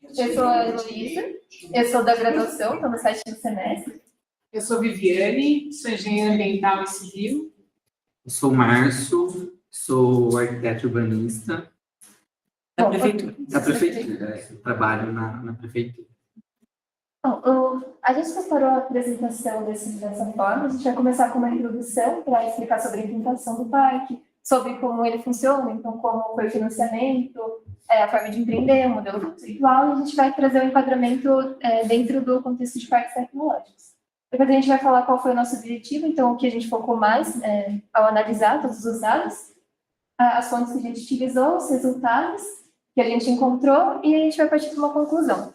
Eu sou a Heloísa, eu sou da graduação, estou no 7º semestre. Eu sou Viviane, sou engenheira ambiental e civil. Eu sou Márcio, sou arquiteto urbanista. Da prefeitura. Da prefeitura, eu trabalho na prefeitura. Bom, a gente separou a apresentação dessa forma. A gente vai começar com uma introdução para explicar sobre a implantação do parque, sobre como ele funciona, então como foi o financiamento, a forma de empreender, o modelo conceitual, e a gente vai trazer o enquadramento dentro do contexto de parques tecnológicos. Depois a gente vai falar qual foi o nosso objetivo, então o que a gente focou mais ao analisar todos os dados, as fontes que a gente utilizou, os resultados que a gente encontrou, e a gente vai partir para uma conclusão.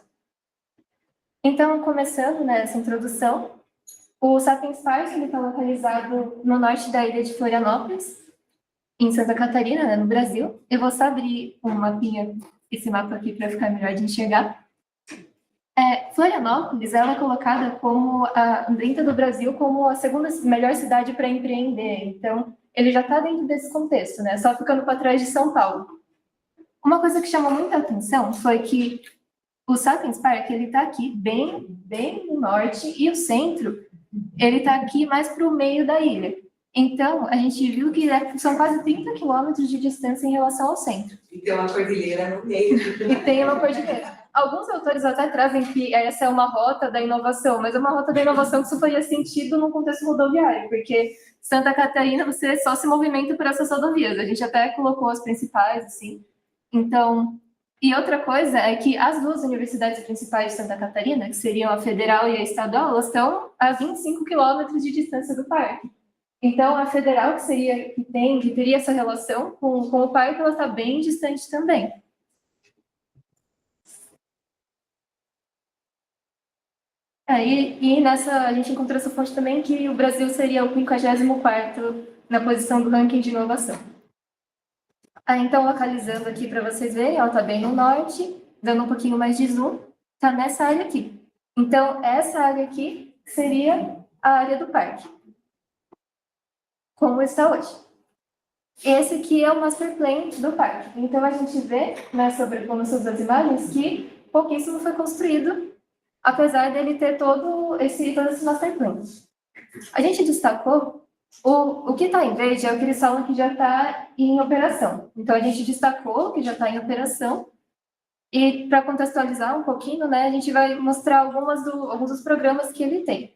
Então, começando nessa introdução, o Sapiens Park está localizado no norte da ilha de Florianópolis, em Santa Catarina, né, no Brasil. Eu vou só abrir um mapinha, esse mapa aqui, para ficar melhor de enxergar. Florianópolis, ela é colocada como dentro do Brasil como a segunda melhor cidade para empreender. Então, ele já está dentro desse contexto, né? Só ficando para trás de São Paulo. Uma coisa que chamou muita atenção foi que o Sapiens Park, ele está aqui bem no norte, e o centro, ele está aqui mais para o meio da ilha. Então, a gente viu que são quase 30 quilômetros de distância em relação ao centro. E tem uma cordilheira no meio. E tem uma cordilheira. Alguns autores até trazem que essa é uma rota da inovação, mas é uma rota da inovação que só faria sentido num contexto rodoviário, porque Santa Catarina, você só se movimenta por essas rodovias. A gente até colocou as principais, assim. Então, e outra coisa é que as duas universidades principais de Santa Catarina, que seriam a federal e a estadual, elas estão a 25 quilômetros de distância do parque. Então, a federal, que teria essa relação com o parque, ela está bem distante também. E nessa, a gente encontrou essa fonte também que o Brasil seria o 54º na posição do ranking de inovação. Então, localizando aqui para vocês verem, ela está bem no norte, dando um pouquinho mais de zoom, está nessa área aqui. Então, essa área aqui seria a área do parque, como está hoje. Esse aqui é o master plan do parque. Então, a gente vê, né, como sobre as imagens, que pouquíssimo foi construído, apesar dele ter todo esse master plan. A gente destacou o que está em verde é o que eles falam que já está em operação. Então, a gente destacou o que já está em operação. E, para contextualizar um pouquinho, né, a gente vai mostrar alguns dos programas que ele tem.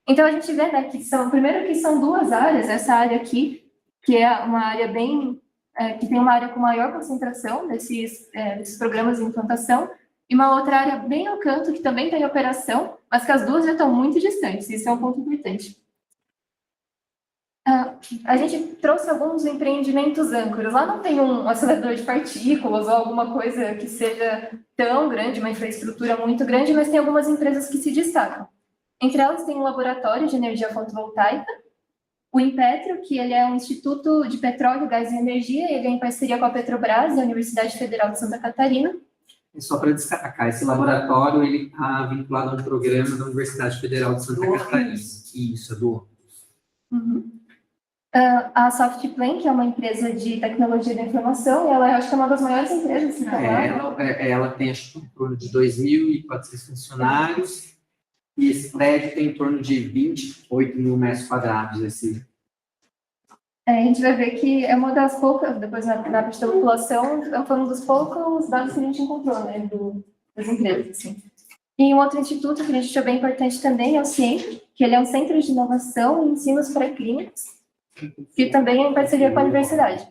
Então, a gente vê, né, primeiro que são duas áreas. Essa área aqui, que é uma área que tem uma área com maior concentração desses programas de implantação, e uma outra área bem no canto, que também está em operação, mas que as duas já estão muito distantes. Isso é um ponto importante. A gente trouxe alguns empreendimentos âncoras. Lá não tem um acelerador de partículas ou alguma coisa que seja tão grande, uma infraestrutura muito grande, mas tem algumas empresas que se destacam. Entre elas tem um laboratório de energia fotovoltaica, o Impetro, que ele é um instituto de petróleo, gás e energia, ele é em parceria com a Petrobras e a Universidade Federal de Santa Catarina. E só para destacar, esse laboratório ele está vinculado a um programa da Universidade Federal de Santa Catarina. Isso, é do Uhum. A Softplan, que é uma empresa de tecnologia da informação, ela acho que é uma das maiores empresas que está lá. Ela tem, acho que, em torno de 2.400 funcionários, e esse prédio tem em torno de 28 mil metros quadrados. A gente vai ver que é uma das poucas, depois na parte da população, foi um dos poucos dados que a gente encontrou, né, das empresas, assim. E um outro instituto que a gente achou bem importante também é o CIEM, que ele é um centro de inovação e ensinos pré-clínicos, que também é em parceria com a universidade.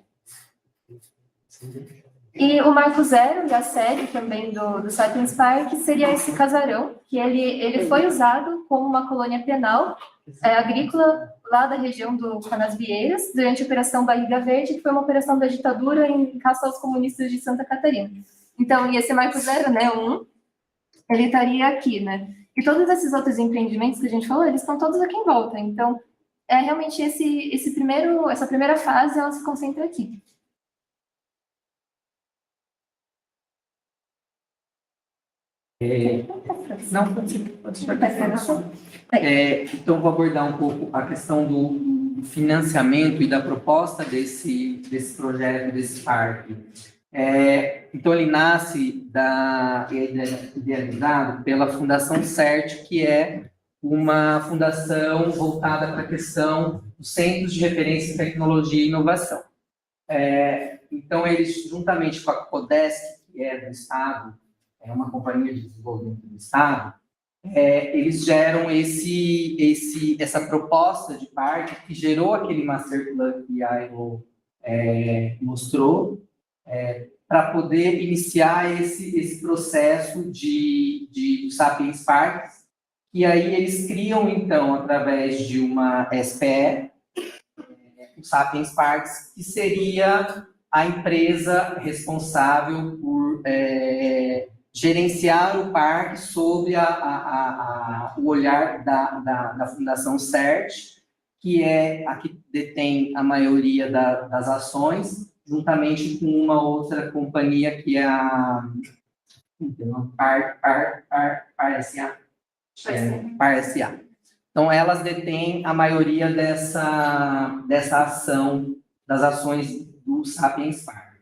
E o Marco Zero, da série também do Sapiens Park, seria esse casarão, que ele foi usado como uma colônia penal agrícola lá da região do Canasvieiras, durante a Operação Barriga Verde, que foi uma operação da ditadura em caça aos comunistas de Santa Catarina. Então, e esse Marco Zero, né, ele estaria aqui, né? E todos esses outros empreendimentos que a gente falou, eles estão todos aqui em volta. Então, realmente essa primeira fase, ela se concentra aqui. Então, vou abordar um pouco a questão do financiamento e da proposta desse projeto, desse parque. Então, ele nasce idealizado pela Fundação CERT, que é uma fundação voltada para a questão dos Centros de Referência em Tecnologia e Inovação. Então, eles, juntamente com a CODESC, que é do Estado, é uma companhia de desenvolvimento do Estado, eles geram essa proposta de parque que gerou aquele Master Plan que a Elo mostrou, para poder iniciar esse processo de Sapiens Parks, e aí eles criam, então, através de uma SPE, o Sapiens Parks, que seria a empresa responsável por gerenciar o parque sob o olhar da Fundação CERT, que é a que detém a maioria das ações, juntamente com uma outra companhia que é a Par SA. Então, elas detêm a maioria dessa ação, das ações do Sapiens Park.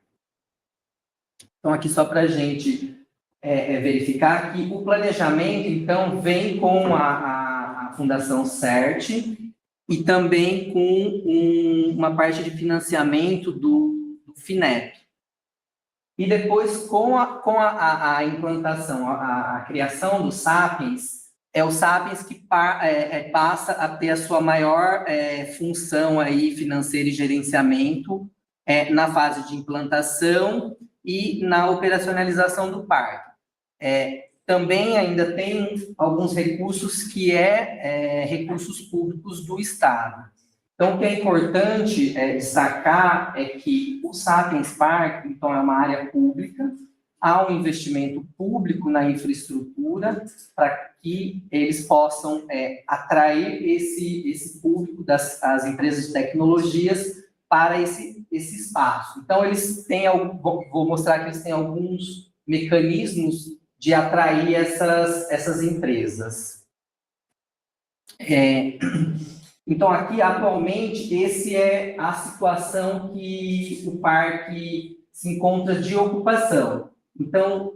Então, aqui só para a gente verificar que o planejamento, então, vem com a Fundação CERT e também com uma parte de financiamento do FINEP. E depois, com a implantação, a criação do Sapiens, é o Sapiens que passa a ter a sua maior função aí financeira e gerenciamento na fase de implantação e na operacionalização do parque. Também ainda tem alguns recursos que recursos públicos do Estado. Então, o que é importante destacar é que o Sapiens Park, então, é uma área pública, há um investimento público na infraestrutura para que eles possam atrair esse público das empresas de tecnologias para esse espaço. Então, eles têm, vou mostrar que eles têm alguns mecanismos de atrair essas empresas. Então, aqui, atualmente, essa é a situação que o parque se encontra de ocupação. Então,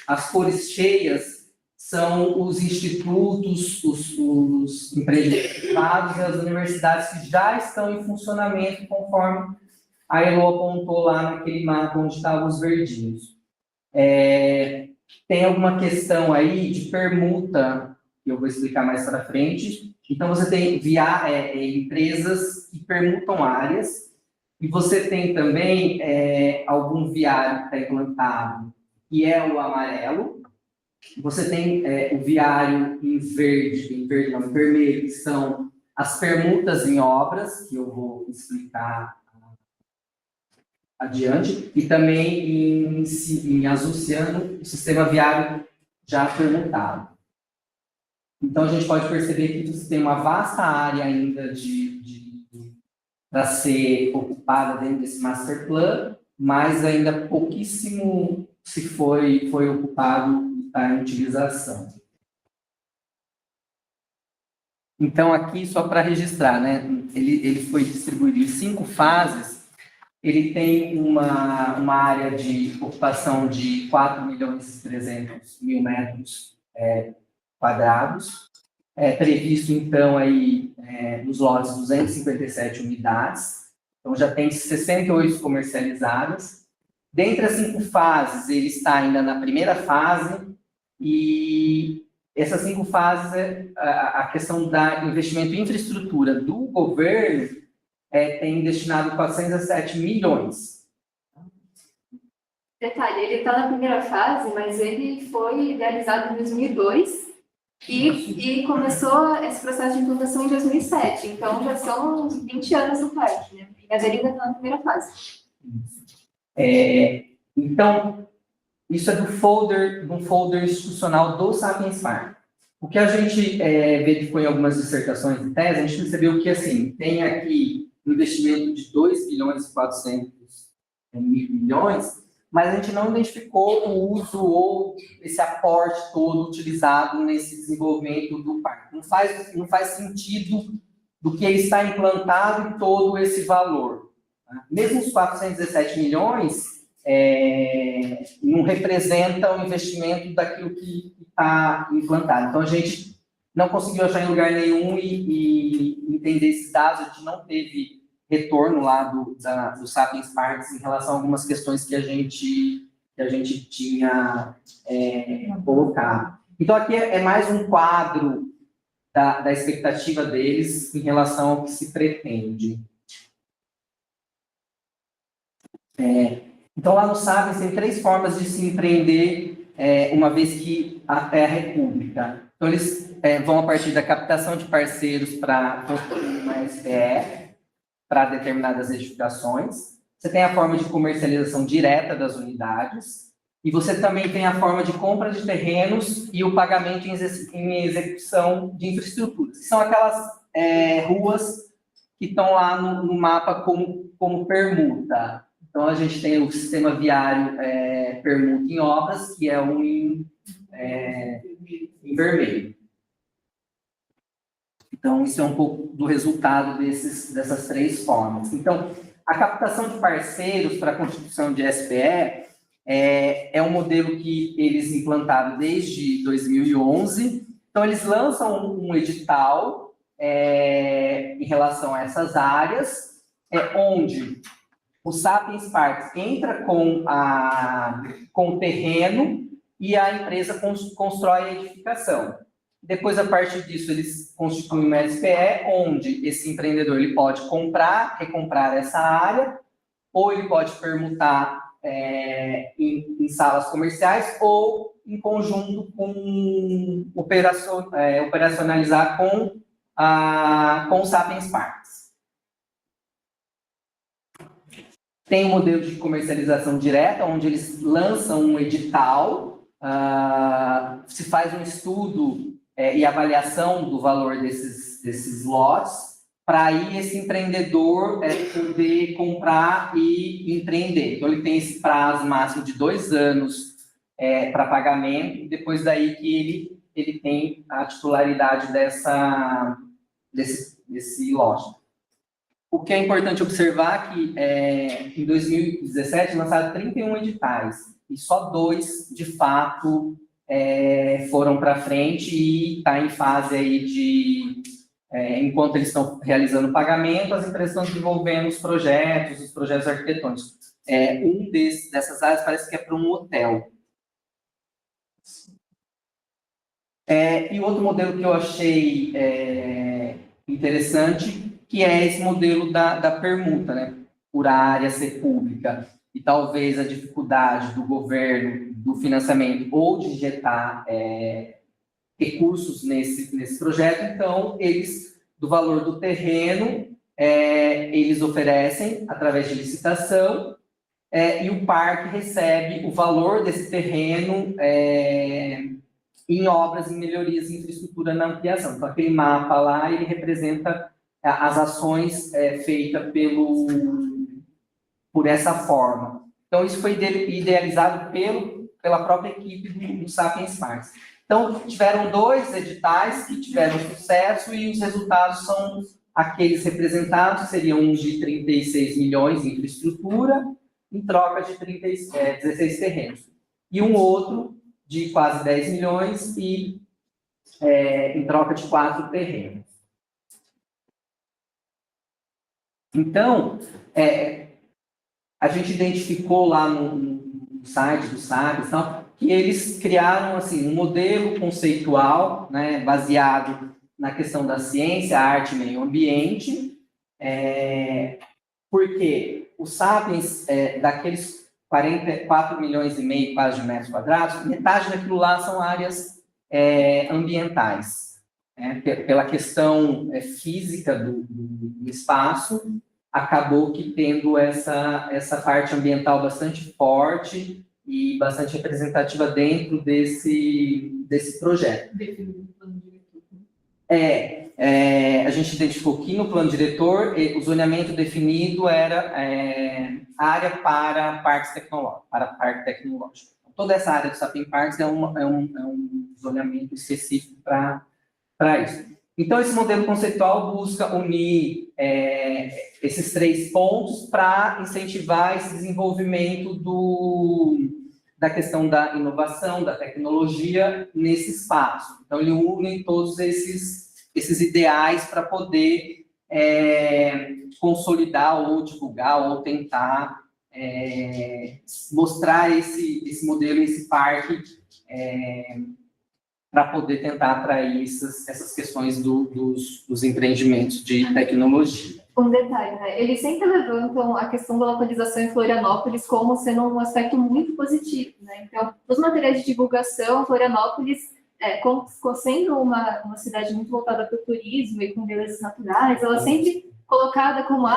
as cores cheias são os institutos, os empreendimentos privados e as universidades que já estão em funcionamento, conforme a Elo apontou lá naquele mapa onde estavam os verdinhos. Tem alguma questão aí de permuta, que eu vou explicar mais para frente. Então, você tem empresas que permutam áreas, e você tem também algum viário que está implantado, que é o amarelo. Você tem o viário em vermelho, que são as permutas em obras, que eu vou explicar adiante, e também em azul ciano, o sistema viário já permutado. Então, a gente pode perceber que você tem uma vasta área ainda para ser ocupada dentro desse Master Plan, mas ainda pouquíssimo se foi ocupado e está em utilização. Então, aqui, só para registrar, né, ele foi distribuído em 5 fases. Ele tem uma área de ocupação de 4.300.000 metros quadrados. Previsto, então, aí, nos lotes 257 unidades. Então, já tem 68 comercializadas. Dentre as 5 fases, ele está ainda na primeira fase, e essas 5 fases, a questão do investimento em infraestrutura do governo tem destinado 407 milhões. Detalhe, ele está na primeira fase, mas ele foi idealizado em 2002 e começou esse processo de implantação em 2007. Então, já são uns 20 anos no parque, né? Mas ele ainda está na primeira fase. Então, isso é do folder institucional do Sapiens Park. O que a gente verificou em algumas dissertações de tese, a gente percebeu que, assim, tem aqui um investimento de 2.400 milhões, mas a gente não identificou o uso ou esse aporte todo utilizado nesse desenvolvimento do parque. Não faz sentido do que está implantado e todo esse valor. Mesmo os 417 milhões, não representa o investimento daquilo que está implantado. Então, a gente não conseguiu achar em lugar nenhum e entender esses dados, a gente não teve retorno lá do Sapiens Parks em relação a algumas questões que a gente tinha colocado. Então, aqui é mais um quadro da expectativa deles em relação ao que se pretende. Então, lá no Sapiens tem 3 formas de se empreender, uma vez que a terra é pública. Então, eles vão a partir da captação de parceiros para construir uma SPE para determinadas edificações. Você tem a forma de comercialização direta das unidades. E você também tem a forma de compra de terrenos e o pagamento em execução de infraestruturas. Que são aquelas ruas que estão lá no mapa como permuta. Então, a gente tem o sistema viário permuta em obras, que é um em vermelho. Então, isso é um pouco do resultado dessas 3 formas. Então, a captação de parceiros para a constituição de SPE é um modelo que eles implantaram desde 2011. Então, eles lançam um edital em relação a essas áreas, onde o Sapiens Parks entra com o terreno e a empresa constrói a edificação. Depois, a partir disso, eles constituem uma SPE, onde esse empreendedor ele pode recomprar essa área, ou ele pode permutar em salas comerciais, ou em conjunto operacionalizar com o Sapiens Parks. Tem um modelo de comercialização direta, onde eles lançam um edital, se faz um estudo e avaliação do valor desses lotes, para aí esse empreendedor poder comprar e empreender. Então, ele tem esse prazo máximo de 2 anos para pagamento, e depois daí que ele tem a titularidade desse lote. O que é importante observar é que em 2017 lançaram 31 editais, e só 2, de fato, foram para frente e está em fase aí enquanto eles estão realizando o pagamento, as empresas estão desenvolvendo os projetos arquitetônicos. Dessas áreas parece que é para um hotel. E outro modelo que eu achei interessante, que é esse modelo da permuta, né, por a área ser pública, e talvez a dificuldade do governo, do financiamento, ou de injetar recursos nesse projeto. Então, eles, do valor do terreno, eles oferecem através de licitação, e o parque recebe o valor desse terreno em obras, em melhorias em infraestrutura na ampliação. Então, aquele mapa lá, ele representa as ações feitas por essa forma. Então, isso foi idealizado pela própria equipe do Sapiens Parks. Então, tiveram 2 editais que tiveram sucesso, e os resultados são aqueles representados, seriam um de 36 milhões em infraestrutura, em troca de 16 terrenos. E um outro de quase 10 milhões e em troca de 4 terrenos. Então, a gente identificou lá no site do Sapiens, que eles criaram assim, um modelo conceitual, né, baseado na questão da ciência, arte e meio ambiente, porque o Sapiens, daqueles 44 milhões e meio quase de metros quadrados, metade daquilo lá são áreas ambientais. Pela questão física do espaço, acabou que tendo essa parte ambiental bastante forte e bastante representativa dentro desse projeto. A gente identificou que no plano diretor, o zoneamento definido era área para parques tecnológicos, para parque tecnológico. Toda essa área do Sapiens Parks é um zoneamento específico para isso. Então, esse modelo conceitual busca unir esses 3 pontos para incentivar esse desenvolvimento da questão da inovação, da tecnologia nesse espaço. Então, ele une todos esses ideais para poder consolidar ou divulgar ou tentar mostrar esse modelo, esse parque, para poder tentar atrair essas questões dos empreendimentos de tecnologia. Um detalhe, né? Eles sempre levantam a questão da localização em Florianópolis como sendo um aspecto muito positivo, né? Então, nos materiais de divulgação, Florianópolis, sendo uma cidade muito voltada para o turismo e com belezas naturais, ela sempre colocada como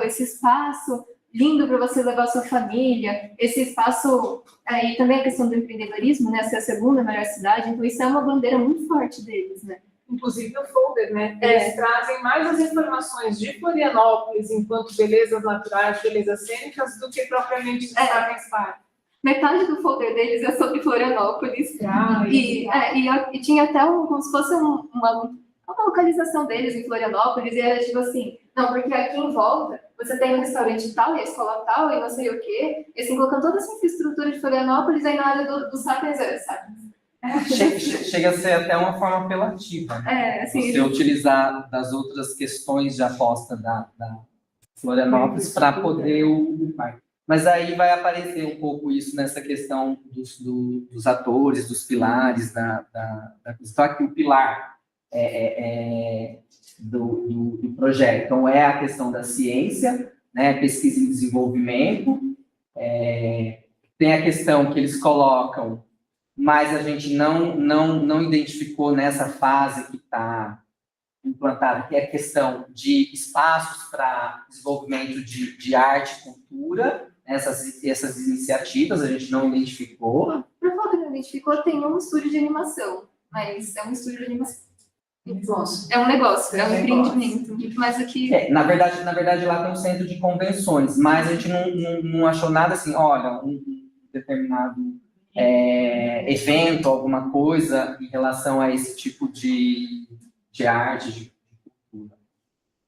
esse espaço lindo para você levar a sua família, esse espaço, aí também a questão do empreendedorismo, né? Ser a segunda maior cidade, então isso é uma bandeira muito forte deles, né? Inclusive o folder, né? Eles trazem mais as informações de Florianópolis enquanto belezas naturais, belezas cênicas, do que propriamente do Sapiens Park. Metade do folder deles é sobre Florianópolis. E tinha até como se fosse uma localização deles em Florianópolis, e era tipo assim, não, porque aqui em volta você tem um restaurante tal, e a escola tal, e não sei o quê, e assim, colocando toda essa infraestrutura de Florianópolis aí na área do Sapiens, sabe? Chega a ser até uma forma apelativa, né? Assim, você utilizar das outras questões de aposta da Florianópolis para poder o parque. Mas aí vai aparecer um pouco isso nessa questão dos atores, dos pilares da questão. Aqui o pilar do projeto. Então, é a questão da ciência, né, pesquisa e desenvolvimento. Tem a questão que eles colocam, mas a gente não identificou nessa fase que está implantada, que é a questão de espaços para desenvolvimento de arte e cultura, essas iniciativas a gente não identificou. Por falar que não identificou, tem um estúdio de animação, mas é um estúdio de animação. É um negócio, é um empreendimento, muito mais do que... Na verdade, lá tem um centro de convenções, mas a gente não achou nada assim, olha, um determinado evento, alguma coisa em relação a esse tipo de arte, de cultura.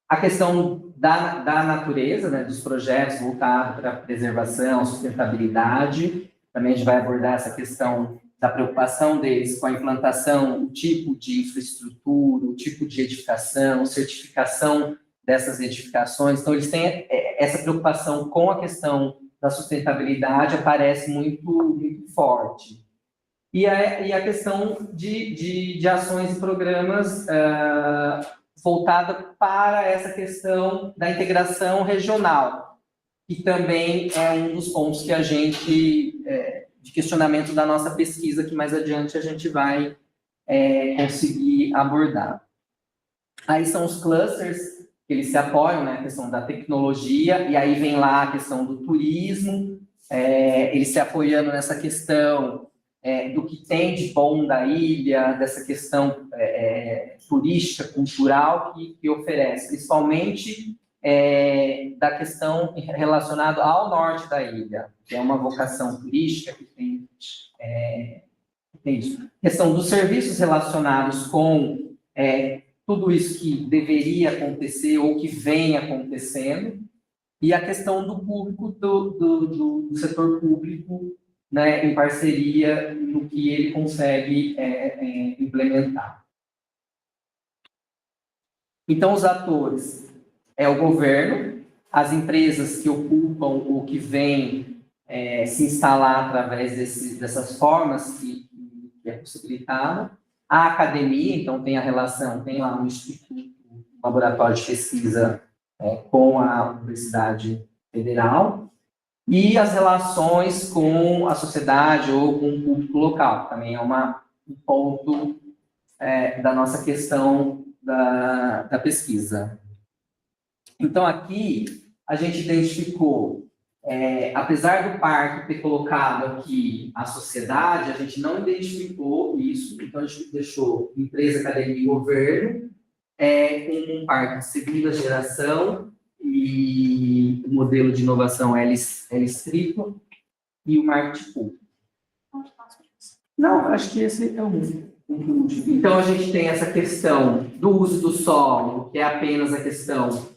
A questão da natureza, né, dos projetos voltados para a preservação, sustentabilidade, também a gente vai abordar essa questão da preocupação deles com a implantação, o tipo de infraestrutura, o tipo de edificação, certificação dessas edificações. Então, eles têm essa preocupação com a questão da sustentabilidade, aparece muito, muito forte. E a questão de ações e programas voltada para essa questão da integração regional, que também é um dos pontos que a gente... de questionamento da nossa pesquisa, que mais adiante a gente vai conseguir abordar. Aí são os clusters, que eles se apoiam, né, a questão da tecnologia, e aí vem lá a questão do turismo, eles se apoiando nessa questão do que tem de bom da ilha, dessa questão turística, cultural que oferece, principalmente da questão relacionada ao norte da ilha, que é uma vocação turística que tem isso. Questão dos serviços relacionados com tudo isso que deveria acontecer ou que vem acontecendo, e a questão do público, do setor público, né, em parceria no que ele consegue implementar. Então, os atores é o governo, as empresas que ocupam ou que vêm se instalar através dessas formas que é possibilitada, a academia, então tem a relação, tem lá um instituto, um laboratório de pesquisa com a Universidade Federal, e as relações com a sociedade ou com o público local, também é um ponto da nossa questão da pesquisa. Então, aqui, a gente identificou, apesar do parque ter colocado aqui a sociedade, a gente não identificou isso, então a gente deixou empresa, academia e governo, com um parque de segunda geração, e o modelo de inovação L-Striplo e o marketing público. Não, acho que esse é o último. Então, a gente tem essa questão do uso do solo, que é apenas a questão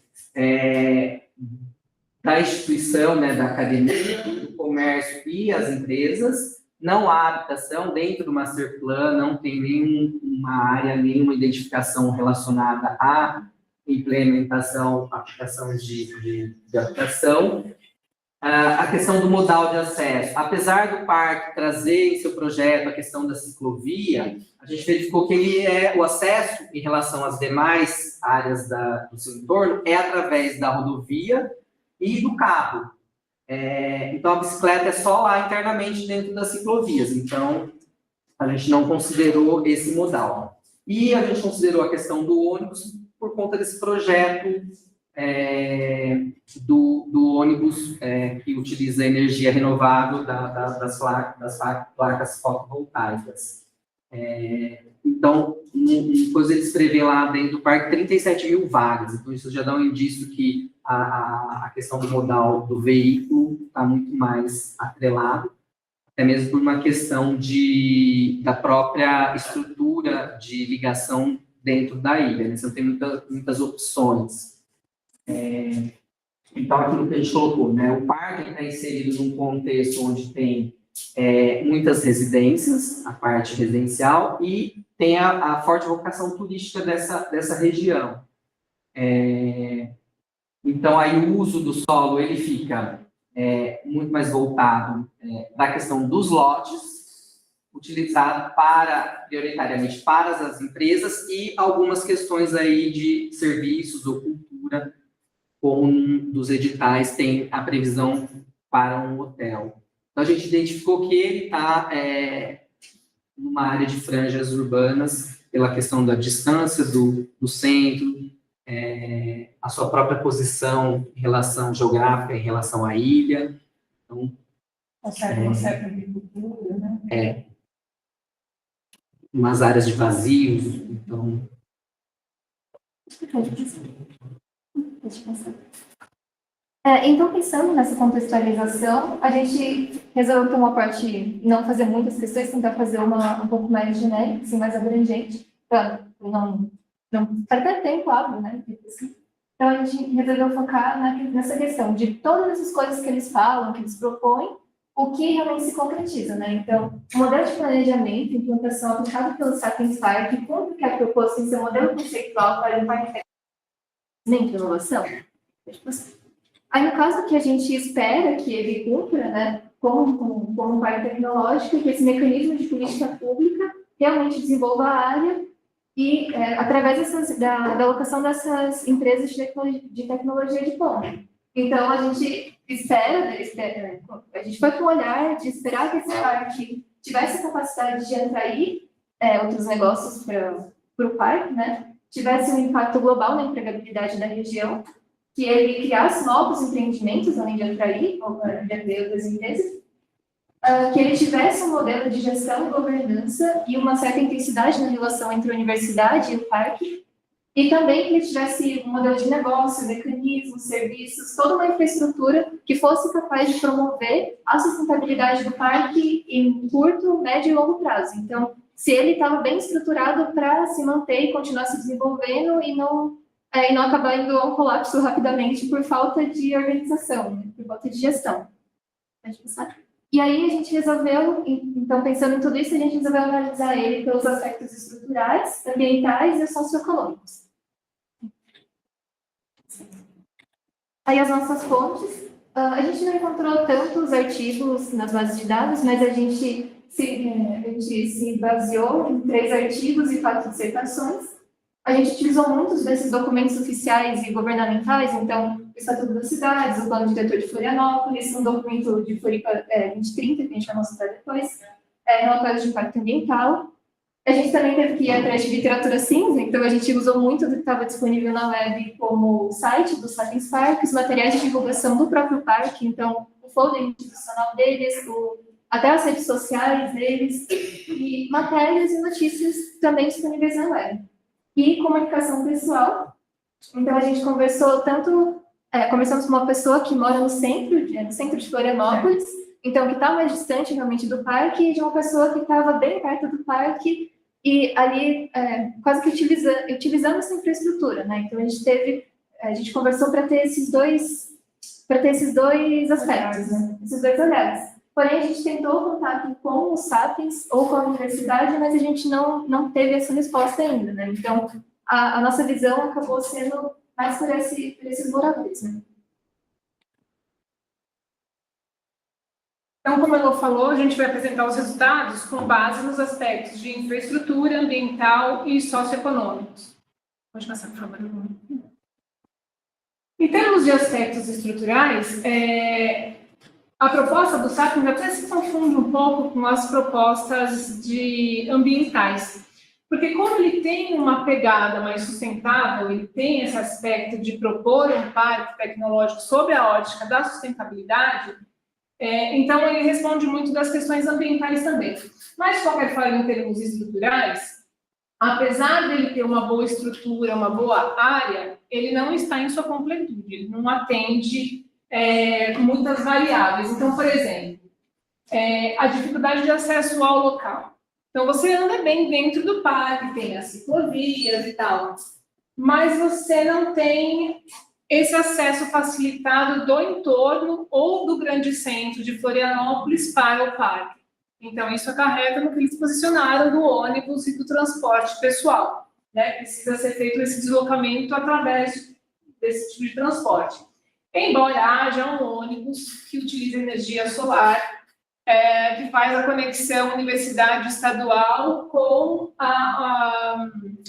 da instituição, né, da academia, do comércio e as empresas. Não há habitação dentro do master plan, não tem nenhuma área, nenhuma identificação relacionada à implementação, aplicação de habitação. A questão do modal de acesso. Apesar do parque trazer em seu projeto a questão da ciclovia, a gente verificou que o acesso em relação às demais áreas do seu entorno é através da rodovia e do carro. Então, a bicicleta é só lá internamente dentro das ciclovias. Então, a gente não considerou esse modal. E a gente considerou a questão do ônibus por conta desse projeto do ônibus que utiliza energia renovável das placas fotovoltaicas. Então, depois eles prevê lá dentro do parque 37 mil vagas. Então, isso já dá um indício que a questão do modal do veículo está muito mais atrelado, até mesmo por uma questão da própria estrutura de ligação dentro da ilha, né? Você não tem muitas opções. Então, aquilo que a gente colocou, né? O parque está inserido num contexto onde tem muitas residências, a parte residencial, e tem a forte vocação turística dessa região. Então, aí o uso do solo, ele fica muito mais voltado da questão dos lotes, utilizado prioritariamente para as empresas e algumas questões aí de serviços ou cultura, como um dos editais tem a previsão para um hotel. Então, a gente identificou que ele está numa área de franjas urbanas, pela questão da distância do centro, a sua própria posição em relação geográfica, em relação à ilha. Então, uma certa agricultura, né? Umas áreas de vazios, então... Então, pensando nessa contextualização, a gente resolveu ter uma parte, não fazer muitas questões, tentar fazer uma um pouco mais genérica, assim, mais abrangente, para não perder tempo, claro, né? Então, a gente resolveu focar nessa questão de todas essas coisas que eles falam, que eles propõem, o que realmente se concretiza, né? Então, o modelo de planejamento, implantação aplicado pelo Sapiens Park, cumpre o que é proposto em seu modelo conceitual para um parque de inovação. Aí, no caso que a gente espera que ele cumpra, né, como um parque tecnológico, que esse mecanismo de política pública realmente desenvolva a área e, através da alocação dessas empresas de tecnologia de ponta. Então, a gente a gente foi com o olhar de esperar que esse parque tivesse a capacidade de atrair outros negócios para o parque, né, tivesse um impacto global na empregabilidade da região, que ele criasse novos empreendimentos, além de atrair outras empresas, que ele tivesse um modelo de gestão e governança e uma certa intensidade na relação entre a universidade e o parque, e também que ele tivesse um modelo de negócio, mecanismos, serviços, toda uma infraestrutura que fosse capaz de promover a sustentabilidade do parque em curto, médio e longo prazo. Então, se ele estava bem estruturado para se manter e continuar se desenvolvendo e não acabar indo a um colapso rapidamente por falta de organização, né? Por falta de gestão. Pode passar? E aí a gente resolveu, então pensando em tudo isso, a gente resolveu analisar ele pelos aspectos estruturais, ambientais e socioeconômicos. Aí as nossas fontes, a gente não encontrou tantos artigos nas bases de dados, mas a gente se baseou em 3 artigos e 4 dissertações. A gente utilizou muitos desses documentos oficiais e governamentais, então, o Estatuto das Cidades, o Plano Diretor de Florianópolis, um documento de Floripa 2030, que a gente vai mostrar depois, relatórios de impacto ambiental. A gente também teve que ir atrás de literatura cinza, então a gente usou muito do que estava disponível na web, como o site do Sapiens Park, os materiais de divulgação do próprio parque, então, o folder institucional deles, até as redes sociais deles, e matérias e notícias também disponíveis na web. E comunicação pessoal. Então, a gente conversou começamos com uma pessoa que mora no centro de Florianópolis, então, que está mais distante, realmente, do parque, e de uma pessoa que estava bem perto do parque, e ali, quase que utilizando essa infraestrutura, né? Então, a gente teve a gente conversou para ter esses dois aspectos, né? Esses dois olhares. Porém, a gente tentou contato com os Sapiens ou com a universidade, mas a gente não teve essa resposta ainda, né? Então, a nossa visão acabou sendo mais por esses moradores, né? Então, como a Elô falou, a gente vai apresentar os resultados com base nos aspectos de infraestrutura, ambiental e socioeconômicos. Pode passar, por favor. Em termos de aspectos estruturais, a proposta do Sapiens até se confunde um pouco com as propostas ambientais. Porque como ele tem uma pegada mais sustentável, ele tem esse aspecto de propor um parque tecnológico sob a ótica da sustentabilidade, então ele responde muito das questões ambientais também. Mas, de qualquer forma, em termos estruturais, apesar dele ter uma boa estrutura, uma boa área, ele não está em sua completude, ele não atende muitas variáveis. Então, por exemplo, a dificuldade de acesso ao local. Então, você anda bem dentro do parque, tem as ciclovias e tal, mas você não tem esse acesso facilitado do entorno ou do grande centro de Florianópolis para o parque. Então, isso acarreta no que eles posicionaram do ônibus e do transporte pessoal, né? Precisa ser feito esse deslocamento através desse tipo de transporte. Embora haja um ônibus que utiliza energia solar, que faz a conexão universidade estadual com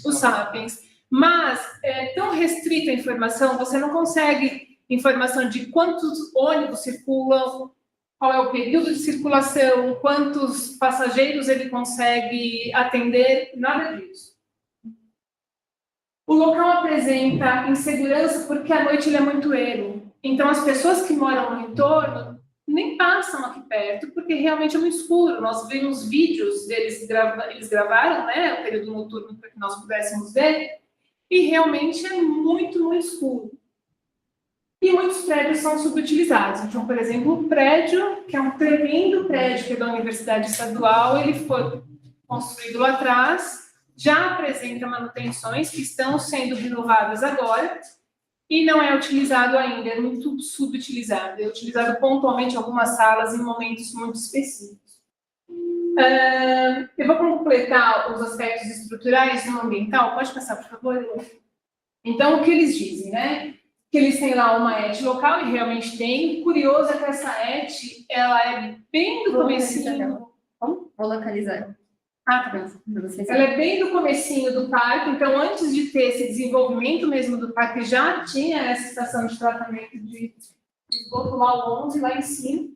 os Sapiens. Mas é tão restrita a informação, você não consegue informação de quantos ônibus circulam, qual é o período de circulação, quantos passageiros ele consegue atender, nada disso. O local apresenta insegurança porque à noite ele é muito ermo. Então, as pessoas que moram no entorno nem passam aqui perto, porque realmente é muito escuro. Nós vimos vídeos deles, eles gravaram, né, o período noturno para que nós pudéssemos ver, e realmente é muito, muito escuro. E muitos prédios são subutilizados. Então, por exemplo, o prédio, que é um tremendo prédio que é da Universidade Estadual, ele foi construído lá atrás, já apresenta manutenções que estão sendo renovadas agora, e não é utilizado ainda, é muito subutilizado. É utilizado pontualmente em algumas salas em momentos muito específicos. Eu vou completar os aspectos estruturais no ambiental. Pode passar, por favor? Então, o que eles dizem, né? Que eles têm lá uma ET local, e realmente tem. O curioso é que essa ET, ela é bem do comecinho... Vou localizar. Ah, tá. Ela é bem do comecinho do parque, então antes de ter esse desenvolvimento mesmo do parque, já tinha essa estação de tratamento de esgoto lá, o 11, lá em cima.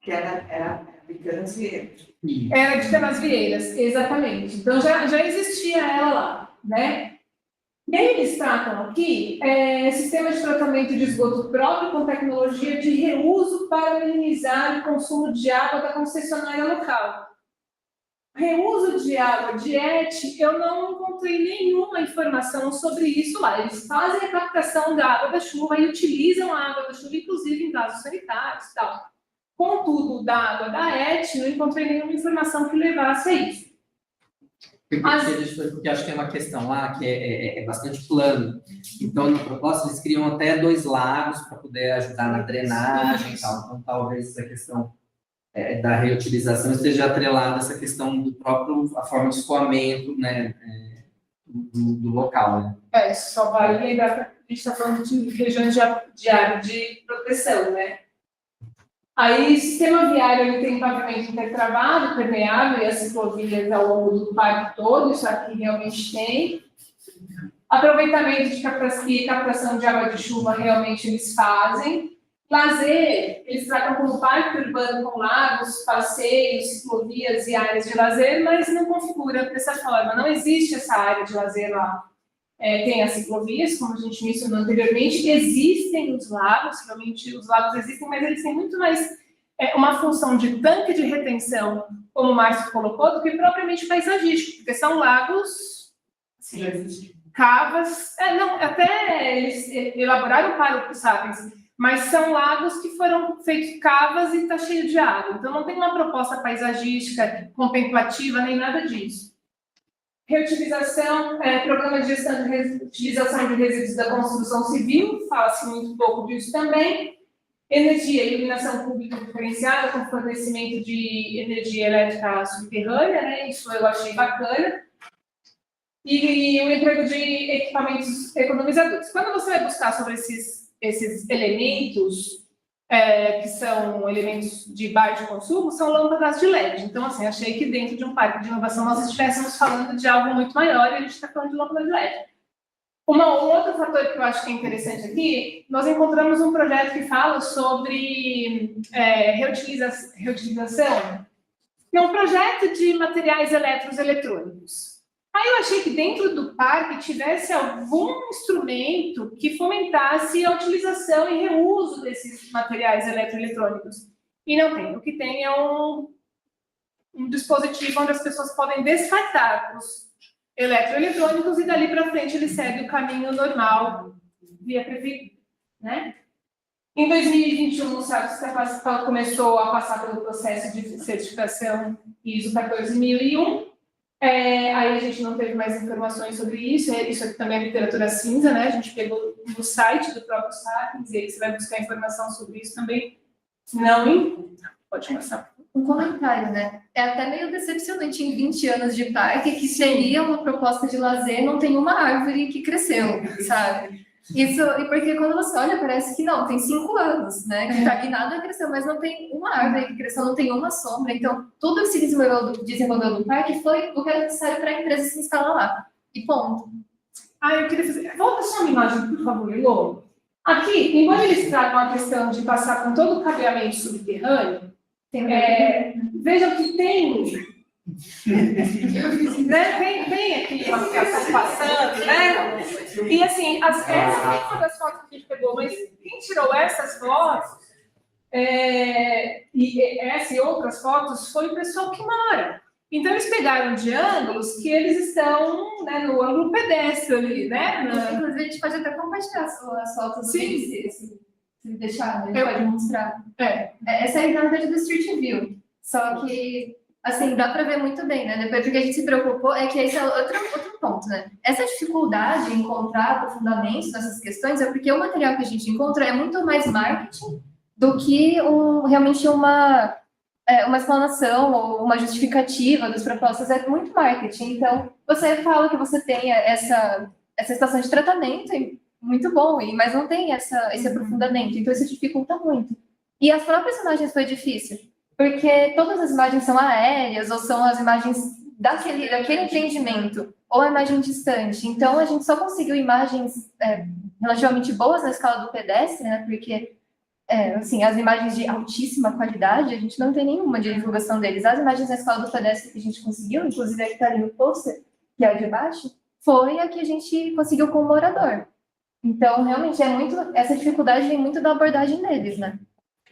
Que era de Canasvieiras. Era de Canasvieiras, exatamente. Então já existia ela lá, né? E aí eles tratam aqui sistema de tratamento de esgoto próprio com tecnologia de reuso para minimizar o consumo de água da concessionária local. Reuso de água de ET, eu não encontrei nenhuma informação sobre isso lá. Eles fazem a captação da água da chuva e utilizam a água da chuva, inclusive em casos sanitários e tal. Contudo, da água da ET, não encontrei nenhuma informação que levasse a isso. Porque acho que tem uma questão lá que é bastante plano. Então, na proposta, eles criam até 2 lagos para poder ajudar na drenagem e tal. Então, talvez essa questão da reutilização esteja atrelada a essa questão do próprio, a forma de escoamento, né, do local. Né? Só vale lembrar que a gente está falando de regiões de área de proteção, né? Aí, o sistema viário ele tem pavimento intertravado, permeável, e as ciclovias ao longo do parque todo, isso aqui realmente tem. Aproveitamento de captação de água de chuva, realmente eles fazem. Lazer, eles tratam como parque urbano com lagos, passeios, ciclovias e áreas de lazer, mas não configura dessa forma, não existe essa área de lazer lá. Tem as ciclovias, como a gente mencionou anteriormente, existem os lagos, realmente os lagos existem, mas eles têm muito mais uma função de tanque de retenção, como o Márcio colocou, do que propriamente paisagístico, porque são lagos, assim, cavas, até eles elaboraram para os Sapiens, mas são lagos que foram feitos cavas e está cheio de água, então não tem uma proposta paisagística, contemplativa, nem nada disso. reutilização, programa de gestão de reutilização de resíduos da construção civil, fala-se muito pouco disso também. Energia e iluminação pública diferenciada com fornecimento de energia elétrica subterrânea, né? Isso eu achei bacana. E o emprego de equipamentos economizadores. Quando você vai buscar sobre esses elementos, que são elementos de baixo consumo, são lâmpadas de LED. Então, assim, achei que dentro de um parque de inovação nós estivéssemos falando de algo muito maior e a gente está falando de lâmpada de LED. Um outro fator que eu acho que é interessante aqui, nós encontramos um projeto que fala sobre reutilização, que é um projeto de materiais eletrônicos. Aí eu achei que dentro do parque tivesse algum instrumento que fomentasse a utilização e reuso desses materiais eletrônicos. E não tem. O que tem é um dispositivo onde as pessoas podem descartar os eletrônicos e dali para frente ele segue o caminho normal via prefeitura, né? Em 2021, o SAP começou a passar pelo processo de certificação ISO 14001. Aí a gente não teve mais informações sobre isso. Isso aqui também é literatura cinza, né? A gente pegou no site do próprio SAPENS e aí você vai buscar informação sobre isso também. Não encontra. Pode passar. Um comentário, né? É até meio decepcionante em 20 anos de parque que seria uma proposta de lazer, não tem uma árvore que cresceu, sabe? Isso, e porque quando você olha, parece que não, tem 5 anos, né? Que tá, e nada cresceu, mas não tem uma árvore que cresceu, não tem uma sombra. Então, tudo que se desenvolveu no parque foi o que era necessário para a empresa se instalar lá. E ponto. Eu queria fazer... Volta só uma imagem, por favor, Elô. Aqui, embora eles tragam a questão de passar com todo o cabeamento subterrâneo, vejam que tem, né? tem aqui uma fiação passando, né? E assim, essa foi uma das fotos que a gente pegou, mas quem tirou essas fotos, e essa e outras fotos, foi o pessoal que mora. Então, eles pegaram de ângulos que eles estão, né, no ângulo pedestre ali, né? Inclusive, a gente pode até compartilhar as fotos. Sim. Se deixar, a gente pode mostrar. Essa é a verdade do Street View. Só que, assim, dá para ver muito bem, né? Depois, porque a gente se preocupou, é que esse é outro ponto, né? Essa dificuldade em encontrar aprofundamentos nessas questões é porque o material que a gente encontra é muito mais marketing do que realmente uma explanação ou uma justificativa das propostas. É muito marketing. Então, você fala que você tem essa estação de tratamento, muito bom, mas não tem esse aprofundamento, então isso dificulta muito. E as próprias imagens foi difícil, porque todas as imagens são aéreas, ou são as imagens daquele empreendimento, ou a imagem distante. Então, a gente só conseguiu imagens relativamente boas na escala do pedestre, né, porque, assim, as imagens de altíssima qualidade, a gente não tem nenhuma de divulgação deles. As imagens na escala do pedestre que a gente conseguiu, inclusive a que está ali no pôster, que é a de baixo, foi a que a gente conseguiu com o morador. Então, realmente, essa dificuldade vem muito da abordagem deles, né?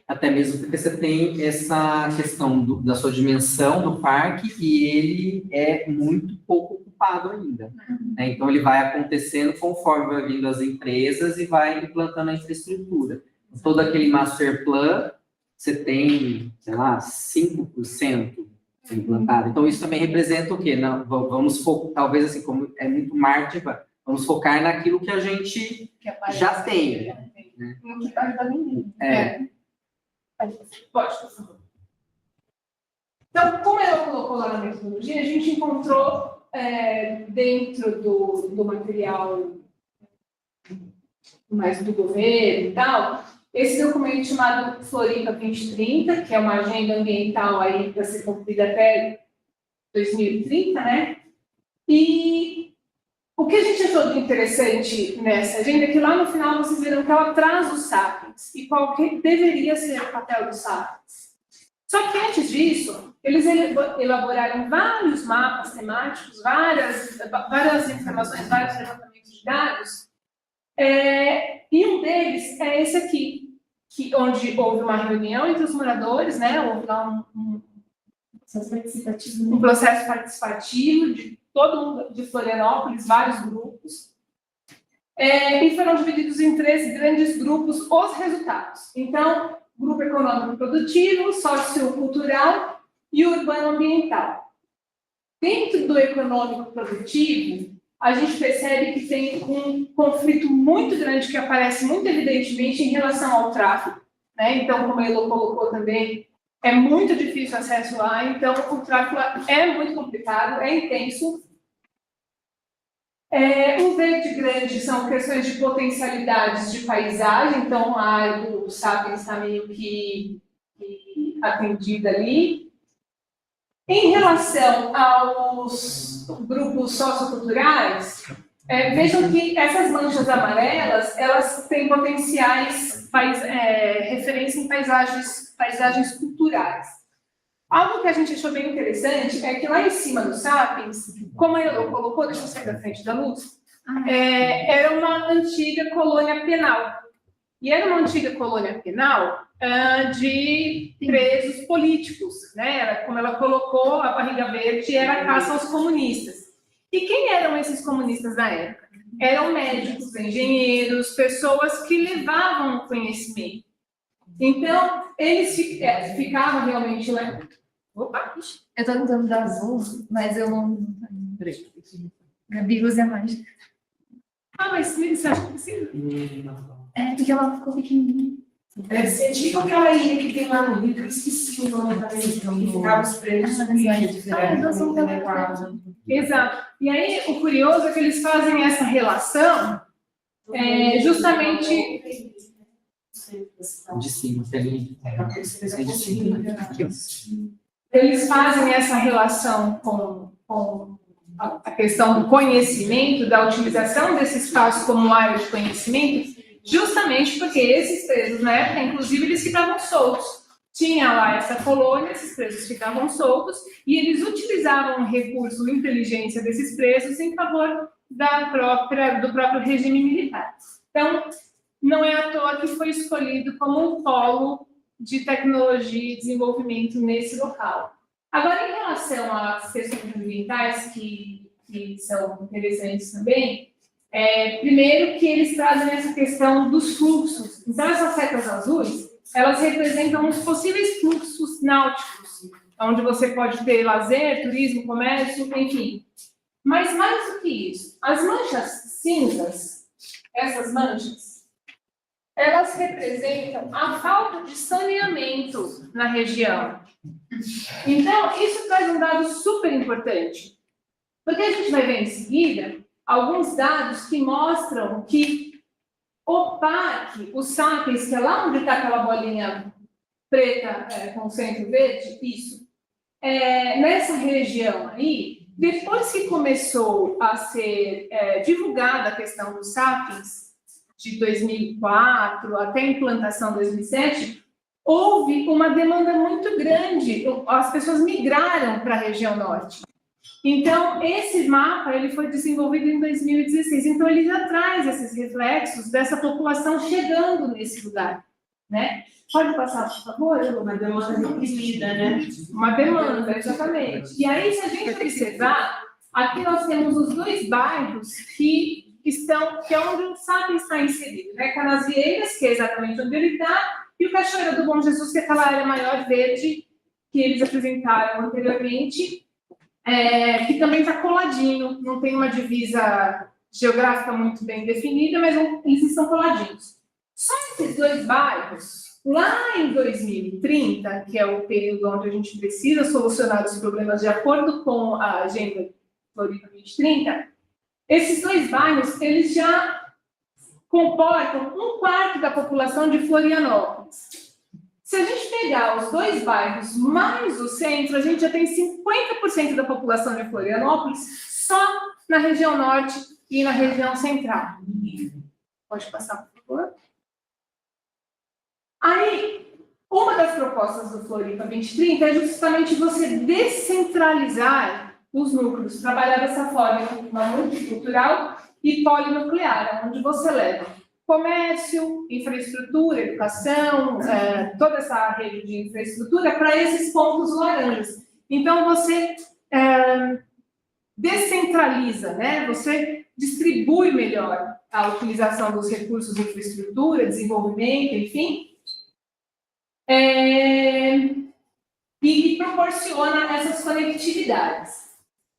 Até mesmo porque você tem essa questão da sua dimensão do parque e ele é muito pouco ocupado ainda. Né? Então, ele vai acontecendo conforme vai vindo as empresas e vai implantando a infraestrutura. Todo aquele master plan, você tem, sei lá, 5% implantado. Então, isso também representa o quê? Não, vamos focar, talvez assim, como é muito marketing, vamos focar naquilo que a gente já tem. Né? No que está ajudando ninguém. Pode, por favor. Então, como ela colocou lá na metodologia, a gente encontrou dentro do material mais do governo e tal, esse documento chamado Floripa 2030, que é uma agenda ambiental aí para ser cumprida até 2030, né? E o que a gente achou de interessante nessa agenda é que lá no final vocês viram que ela traz os SAPENS e qual que deveria ser o papel dos SAPENS. Só que antes disso, eles elaboraram vários mapas temáticos, várias informações, vários levantamentos de dados, e um deles é esse aqui, onde houve uma reunião entre os moradores, né? Houve lá um processo participativo de todo mundo de Florianópolis, vários grupos, e foram divididos em 3 grandes grupos os resultados. Então, grupo econômico produtivo, sociocultural e urbano ambiental. Dentro do econômico produtivo, a gente percebe que tem um conflito muito grande que aparece muito evidentemente em relação ao tráfego, né? Então, como a Elo colocou também, é muito difícil o acesso lá, então o tráfego é muito complicado, é intenso. Um verde grande são questões de potencialidades de paisagem, então a área do Sapiens está meio que atendida ali. Em relação aos grupos socioculturais, vejam que essas manchas amarelas, elas têm potenciais referência em paisagens culturais. Algo que a gente achou bem interessante é que lá em cima do Sapiens, como eu colocou, deixa eu sair da frente da luz, era uma antiga colônia penal. E era uma antiga colônia penal de presos políticos, né? Como ela colocou, a barriga verde era a caça aos comunistas. E quem eram esses comunistas da época? Eram médicos, engenheiros, pessoas que levavam conhecimento. Então, eles ficavam realmente lá. Opa! Eu tô tentando dar zoom, mas eu não. Gabi usa mais. Mas você acha que precisa? Porque ela ficou pequenininha. Deve ser tipo aquela ilha que tem lá no Rio, que eu esqueci o nome da ilha, que ficava os presos com ilha diferente. Exato. E aí, o curioso é que eles fazem essa relação justamente... De cima, tem de cima. Eles fazem essa relação com a questão do conhecimento, da utilização desse espaço como área de conhecimento, justamente porque esses presos, na época, inclusive, eles ficavam soltos. Tinha lá essa colônia, esses presos ficavam soltos, e eles utilizavam o recurso, a inteligência desses presos em favor do próprio regime militar. Então, não é à toa que foi escolhido como um polo de tecnologia e desenvolvimento nesse local. Agora, em relação às questões ambientais, que são interessantes também, primeiro que eles trazem essa questão dos fluxos. Então, essas setas azuis, elas representam os possíveis fluxos náuticos, onde você pode ter lazer, turismo, comércio, enfim. Mas mais do que isso, as manchas cinzas, essas manchas, elas representam a falta de saneamento na região. Então, isso traz um dado super importante, porque a gente vai ver em seguida alguns dados que mostram que o parque, o Sapiens, que é lá onde está aquela bolinha preta com centro verde, isso, nessa região aí, depois que começou a ser divulgada a questão do Sapiens, de 2004 até a implantação de 2007, houve uma demanda muito grande, as pessoas migraram para a região norte. Então, esse mapa ele foi desenvolvido em 2016, então ele já traz esses reflexos dessa população chegando nesse lugar, né? Pode passar, por favor? Uma demanda reprimida, né? Uma demanda, exatamente. E aí, se a gente observar, aqui nós temos os dois bairros que é onde o Sapiens está inserido, né? Canasvieiras, que é exatamente onde ele está, e o Cachoeira do Bom Jesus, que é aquela área maior verde que eles apresentaram anteriormente, que também está coladinho, não tem uma divisa geográfica muito bem definida, mas eles estão coladinhos. Só esses dois bairros, lá em 2030, que é o período onde a gente precisa solucionar os problemas de acordo com a Agenda Floripa 2030, esses dois bairros, eles já comportam 1/4 da população de Florianópolis. Se a gente pegar os dois bairros mais o centro, a gente já tem 50% da população de Florianópolis só na região norte e na região central. Pode passar, por favor? Aí, uma das propostas do Floripa 2030 é justamente você descentralizar os núcleos, trabalhar dessa forma, uma multicultural e polinuclear, onde você leva comércio, infraestrutura, educação, toda essa rede de infraestrutura para esses pontos laranjas. Então, você descentraliza, né? Você distribui melhor a utilização dos recursos de infraestrutura, desenvolvimento, enfim, e proporciona essas conectividades.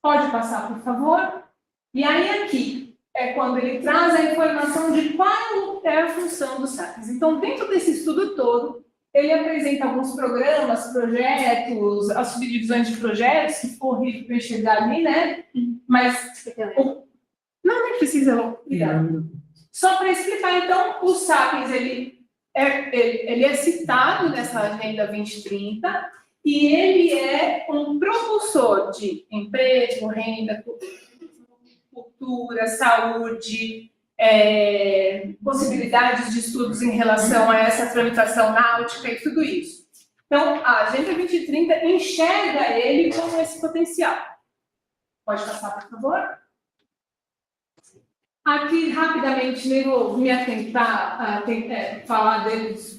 Pode passar, por favor. E aí aqui é quando ele traz a informação de qual é a função dos sapiens. Então, dentro desse estudo todo, ele apresenta alguns programas, projetos, as subdivisões de projetos, que for horrível para enxergar ali, né? Mas não, nem precisa, obrigada. Só para explicar, então, o Sapiens, ele é citado nessa Agenda 2030 e ele é um propulsor de emprego, renda, cultura, saúde, possibilidades de estudos em relação a essa tramitação náutica e tudo isso. Então, a Agenda 2030 enxerga ele como esse potencial. Pode passar, por favor? Aqui, rapidamente, nem vou me atentar a falar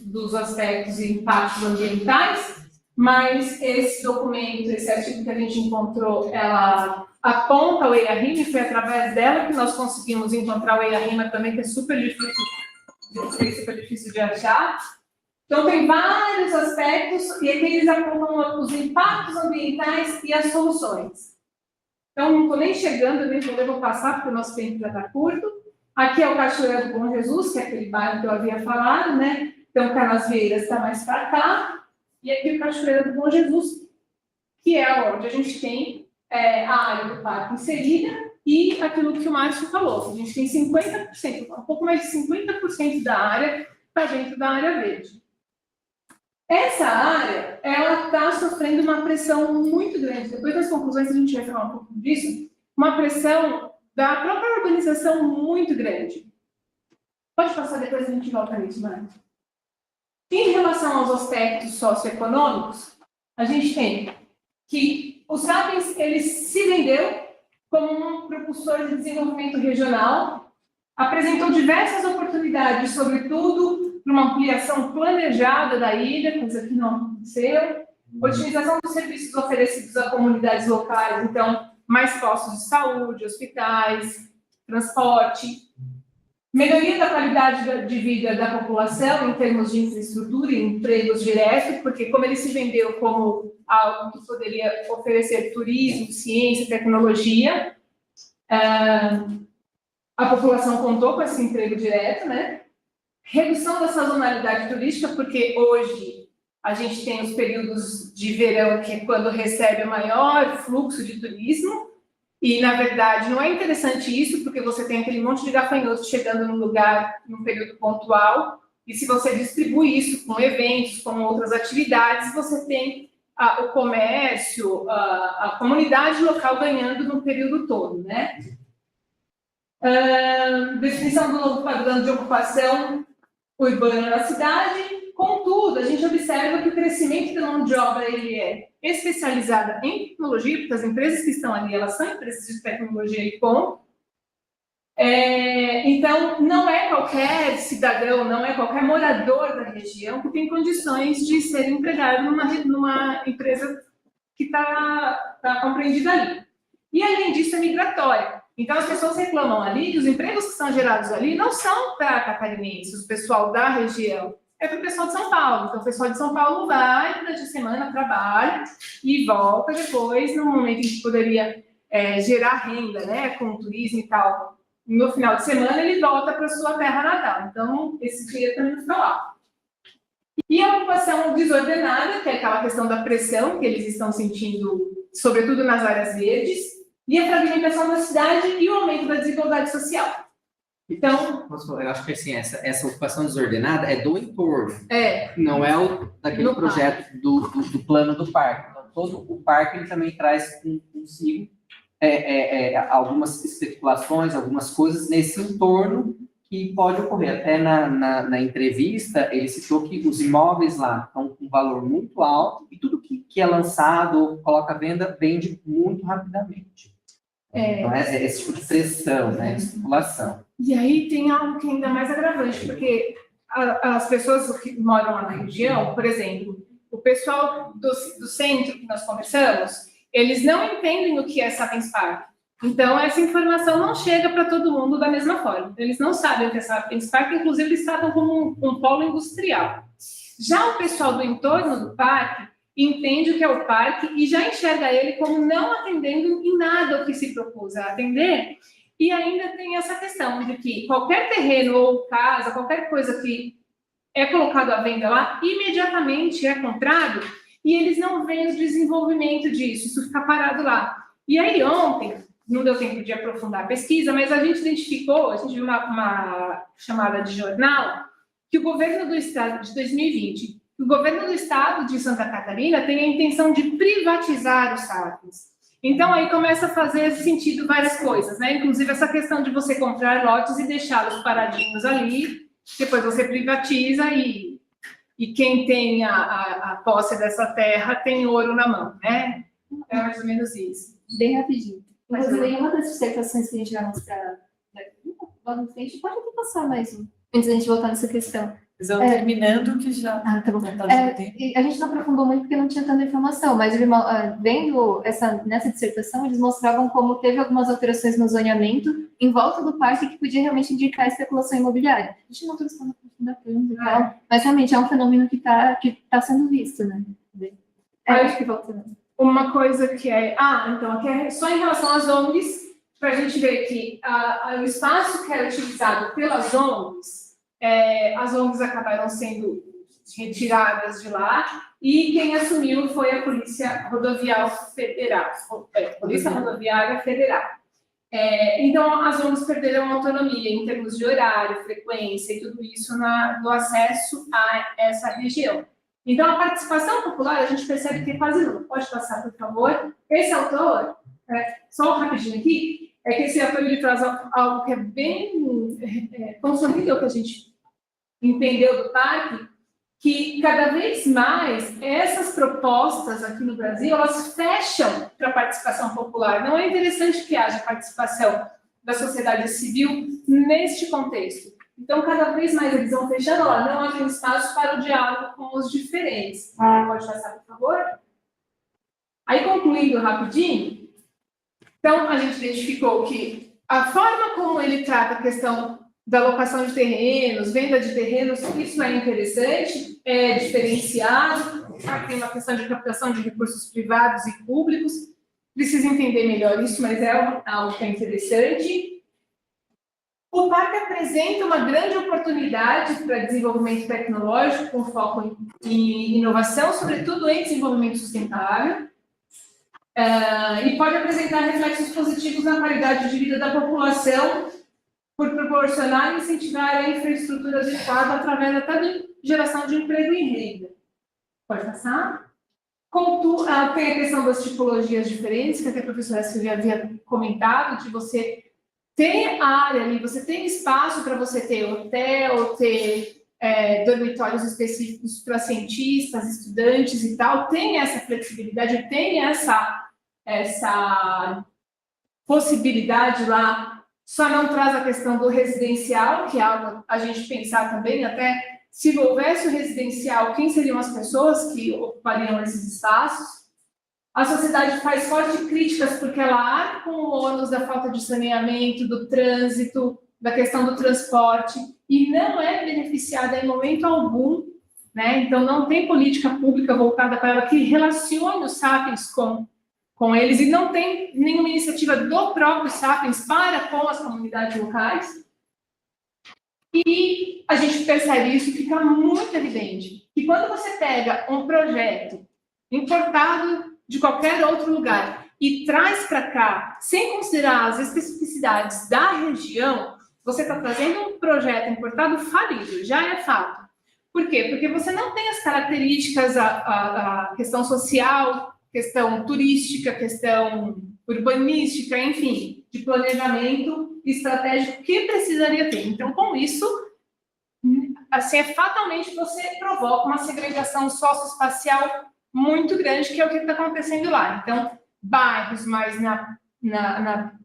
dos aspectos e impactos ambientais, mas esse documento, esse artigo que a gente encontrou, ela aponta o EIA-RIMA, e foi através dela que nós conseguimos encontrar o EIA-RIMA também, que é super difícil de achar. Então, tem vários aspectos, e aqui eles apontam os impactos ambientais e as soluções. Então, não estou nem chegando, eu vou passar, porque o nosso tempo já está curto. Aqui é o Cachoeira do Bom Jesus, que é aquele bairro que eu havia falado, né? Então, Canasvieiras está mais para cá. E aqui o Cachoeira do Bom Jesus, que é onde a gente tem a área do parque inserida e aquilo que o Márcio falou. A gente tem 50%, um pouco mais de 50% da área está dentro da área verde. Essa área, ela está sofrendo uma pressão muito grande. Depois das conclusões, a gente vai falar um pouco disso. Uma pressão da própria urbanização muito grande. Pode passar, depois a gente volta nisso, Márcio. Em relação aos aspectos socioeconômicos, a gente tem que o Sapiens ele se vendeu como um propulsor de desenvolvimento regional, apresentou diversas oportunidades, sobretudo para uma ampliação planejada da ilha, coisa que não aconteceu, otimização dos serviços oferecidos a comunidades locais, então, mais postos de saúde, hospitais, transporte, melhoria da qualidade de vida da população em termos de infraestrutura e empregos diretos, porque como ele se vendeu como algo que poderia oferecer turismo, ciência, tecnologia, a população contou com esse emprego direto, né? Redução da sazonalidade turística, porque hoje a gente tem os períodos de verão, que é quando recebe o maior fluxo de turismo, e, na verdade, não é interessante isso, porque você tem aquele monte de gafanhotos chegando no lugar num período pontual, e se você distribui isso com eventos, com outras atividades, você tem o comércio, a comunidade local ganhando no período todo, né? Definição do novo padrão de ocupação urbana na cidade. Contudo, a gente observa que o crescimento da mão de obra ele é especializada em tecnologia, porque as empresas que estão ali, elas são empresas de tecnologia e ponto. Então, não é qualquer cidadão, não é qualquer morador da região que tem condições de ser empregado numa empresa que está compreendida ali. E, além disso, é migratória. Então, as pessoas reclamam ali que os empregos que são gerados ali não são para catarinenses, o pessoal da região, é para o pessoal de São Paulo. Então, o pessoal de São Paulo vai durante a semana, trabalha e volta depois, no momento em que poderia gerar renda, né, com o turismo e tal. No final de semana, ele volta para a sua terra natal. Então, esse dinheiro também fica lá. E a ocupação desordenada, que é aquela questão da pressão que eles estão sentindo, sobretudo nas áreas verdes, e a fragmentação da cidade e o aumento da desigualdade social. Então, eu acho que assim, essa ocupação desordenada é do entorno, não é daquele projeto do plano do parque. Então, todo o parque ele também traz consigo algumas especulações, algumas coisas nesse entorno que pode ocorrer. Até na entrevista, ele citou que os imóveis lá estão com um valor muito alto e tudo que é lançado, coloca à venda, vende muito rapidamente. Então, é esse tipo de pressão, né, de especulação. E aí tem algo que é ainda mais agravante, porque as pessoas que moram lá na região, por exemplo, o pessoal do centro que nós conversamos, eles não entendem o que é Sapiens Park. Então, essa informação não chega para todo mundo da mesma forma. Eles não sabem o que é Sapiens Park, inclusive eles tratam como um polo industrial. Já o pessoal do entorno do parque, entende o que é o parque e já enxerga ele como não atendendo em nada o que se propôs a atender. E ainda tem essa questão de que qualquer terreno ou casa, qualquer coisa que é colocado à venda lá, imediatamente é comprado e eles não veem o desenvolvimento disso, isso fica parado lá. E aí ontem, não deu tempo de aprofundar a pesquisa, mas a gente identificou, a gente viu uma chamada de jornal, que o governo do estado de 2020, o governo do estado de Santa Catarina tem a intenção de privatizar os sapiens. Então, aí começa a fazer sentido várias coisas, né? Inclusive essa questão de você comprar lotes e deixá-los paradinhos ali, depois você privatiza e quem tem a posse dessa terra tem ouro na mão, né? É mais ou menos isso. Bem rapidinho. Inclusive, em uma das dissertações que a gente vai mostrar lá na frente, pode até passar mais um, antes da gente voltar nessa questão. Terminando, que já... Ah, tá bom. A gente não aprofundou muito porque não tinha tanta informação, mas vendo nessa dissertação, eles mostravam como teve algumas alterações no zoneamento em volta do parque que podia realmente indicar especulação imobiliária. A gente não trouxe para aprofundar tanto e tal, mas realmente é um fenômeno que tá sendo visto, né? Acho que volta. Uma coisa que então, aqui é só em relação às ONGs, para a gente ver que o espaço que era utilizado pelas ONGs, as ONGs acabaram sendo retiradas de lá e quem assumiu foi a Polícia Rodoviária Federal. Então, as ONGs perderam autonomia em termos de horário, frequência e tudo isso no acesso a essa região. Então, a participação popular, a gente percebe que é quase nula. Pode passar, por favor. Esse autor, só rapidinho aqui, é que esse autor ele traz algo que é bem consolida o que a gente entendeu do parque, que cada vez mais essas propostas aqui no Brasil, elas fecham para a participação popular. Não é interessante que haja participação da sociedade civil neste contexto. Então, cada vez mais eles vão fechando, não há espaço para o diálogo com os diferentes. Pode passar, por favor? Aí, concluindo rapidinho, então, a gente identificou que a forma como ele trata a questão da locação de terrenos, venda de terrenos, isso é interessante, é diferenciado, tem uma questão de captação de recursos privados e públicos, precisa entender melhor isso, mas é algo que é interessante. O parque apresenta uma grande oportunidade para desenvolvimento tecnológico, com foco em inovação, sobretudo em desenvolvimento sustentável, e pode apresentar reflexos positivos na qualidade de vida da população, por proporcionar e incentivar a infraestrutura adequada através até da geração de emprego e renda. Pode passar? Tem a questão das tipologias diferentes, que até a professora Silvia havia comentado, de você ter área ali, você tem espaço para você ter hotel, ter dormitórios específicos para cientistas, estudantes e tal, tem essa flexibilidade, tem essa possibilidade lá. Só não traz a questão do residencial, que é algo a gente pensar também, até se houvesse o residencial, quem seriam as pessoas que ocupariam esses espaços? A sociedade faz fortes críticas porque ela arca com o ônus da falta de saneamento, do trânsito, da questão do transporte, e não é beneficiada em momento algum, né? Então, não tem política pública voltada para ela que relacione os sapiens com eles, e não tem nenhuma iniciativa do próprio Sapiens para com as comunidades locais. E a gente percebe isso e fica muito evidente que quando você pega um projeto importado de qualquer outro lugar e traz para cá, sem considerar as especificidades da região, você está trazendo um projeto importado falido, já é fato. Por quê? Porque você não tem as características, a questão social, questão turística, questão urbanística, enfim, de planejamento estratégico que precisaria ter. Então, com isso, assim, fatalmente você provoca uma segregação socioespacial muito grande, que é o que está acontecendo lá. Então, bairros mais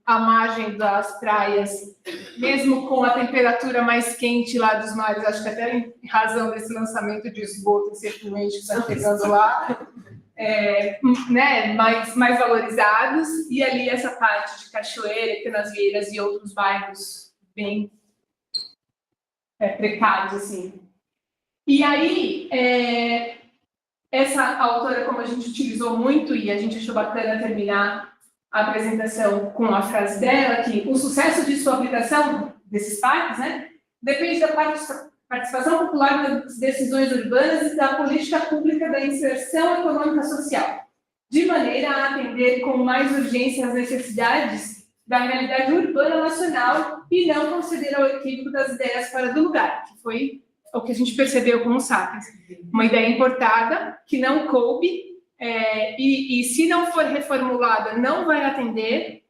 à margem das praias, mesmo com a temperatura mais quente lá dos mares, acho que até em razão desse lançamento de esgoto efluente que está pegando lá, né, mais valorizados, e ali essa parte de Cachoeira, Canasvieiras e outros bairros bem precários, assim. E aí, Essa autora, como a gente utilizou muito, e a gente achou bacana terminar a apresentação com a frase dela, que o sucesso de sua aplicação desses parques, né, depende da participação popular nas decisões urbanas e da política pública da inserção econômica social, de maneira a atender com mais urgência as necessidades da realidade urbana nacional e não conceder ao equívoco das ideias fora do lugar, que foi o que a gente percebeu com o Sapiens. Uma ideia importada, que não coube, e se não for reformulada, não vai atender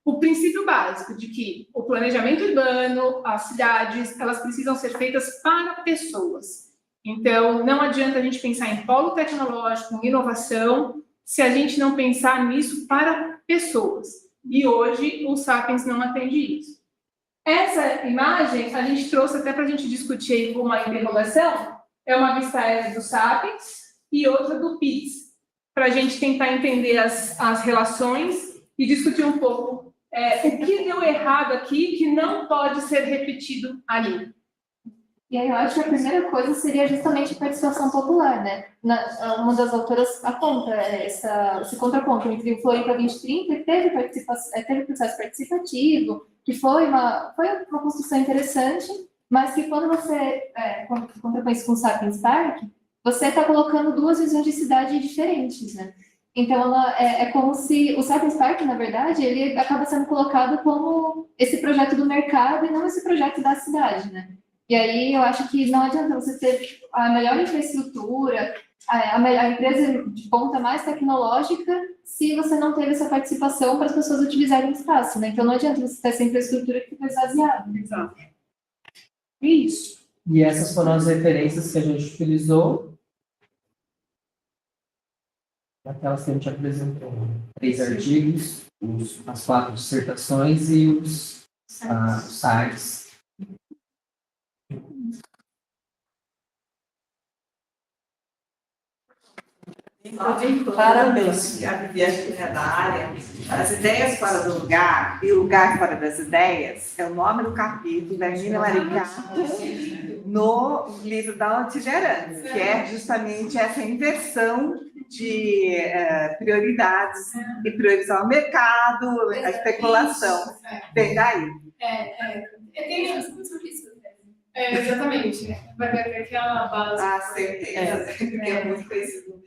o princípio básico de que o planejamento urbano, as cidades, elas precisam ser feitas para pessoas. Então, não adianta a gente pensar em polo tecnológico, em inovação, se a gente não pensar nisso para pessoas. E hoje o Sapiens não atende isso. Essa imagem a gente trouxe até para a gente discutir aí com uma interrogação, é uma vista aérea do Sapiens e outra do PIS, para a gente tentar entender as relações e discutir um pouco o que deu errado aqui, que não pode ser repetido ali. E aí eu acho que a primeira coisa seria justamente a participação popular, né? Uma das autoras aponta esse contraponto entre o Floripa 2030, que teve processo participativo, que foi uma construção interessante, mas que quando você contrapõe isso com o Sapiens Park, você está colocando duas visões de cidade diferentes, né? Então, é como se o Sapiens Park, na verdade, ele acaba sendo colocado como esse projeto do mercado e não esse projeto da cidade, né? E aí eu acho que não adianta você ter a melhor infraestrutura, a empresa de ponta mais tecnológica, se você não teve essa participação para as pessoas utilizarem o espaço, né? Então não adianta você ter essa infraestrutura que fica esvaziada. Exato. Isso. E essas foram as referências que a gente utilizou. Aquelas que a gente apresentou. 3 artigos, as 4 dissertações e os sites. Parabéns. A Viviane é da área. As ideias fora do lugar e o lugar fora das ideias é o nome do capítulo da Gina Maricá no livro da Antigerantes, que é justamente essa inversão de prioridades e priorizar o mercado, a especulação. Vem daí. Exatamente. Vai ver aquela base. Ah, certeza. Porque é muito conhecido.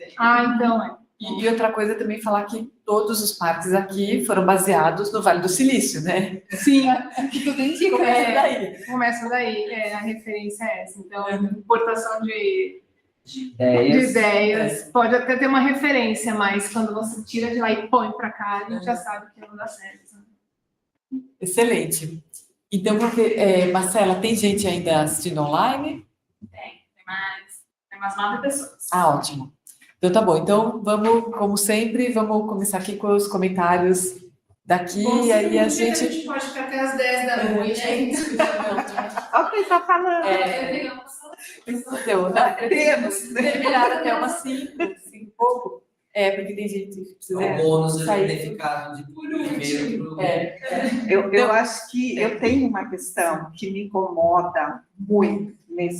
Então E outra coisa também falar que todos os parques aqui foram baseados no Vale do Silício, né? Sim, Que tudo indica. Começa daí. Começa daí, a referência é essa. Então, importação de Ideias. ideias. Pode até ter uma referência, mas quando você tira de lá e põe para cá, a gente já sabe que não dá certo. Excelente. Então, Marcela, tem gente ainda assistindo online? Tem mais 9 pessoas. Ah, ótimo. Então tá bom. Então vamos, como sempre, vamos começar aqui com os comentários daqui, e aí a gente pode ficar até as 10 da noite. Olha quem está falando. Então, terminar até umas 5 pouco. Porque tem gente que precisa O bônus sair. é ter ficado de primeiro. Eu acho que eu tenho uma questão que me incomoda muito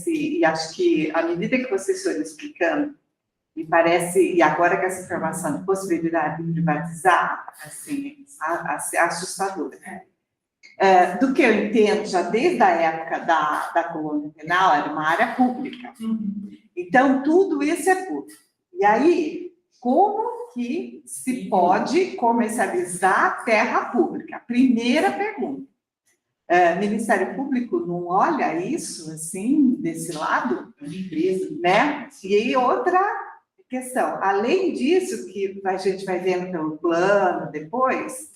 e acho que à medida que vocês foram explicando, me parece, e agora com essa informação de possibilidade de privatizar, assim, assustadora. Do que eu entendo, já desde a época da colônia penal, era uma área pública. Então, tudo isso é público. E aí, como que se pode comercializar terra pública? Primeira pergunta. Ministério Público não olha isso, assim, desse lado? É uma empresa, né? E aí, outra questão. Além disso, que a gente vai vendo pelo plano depois,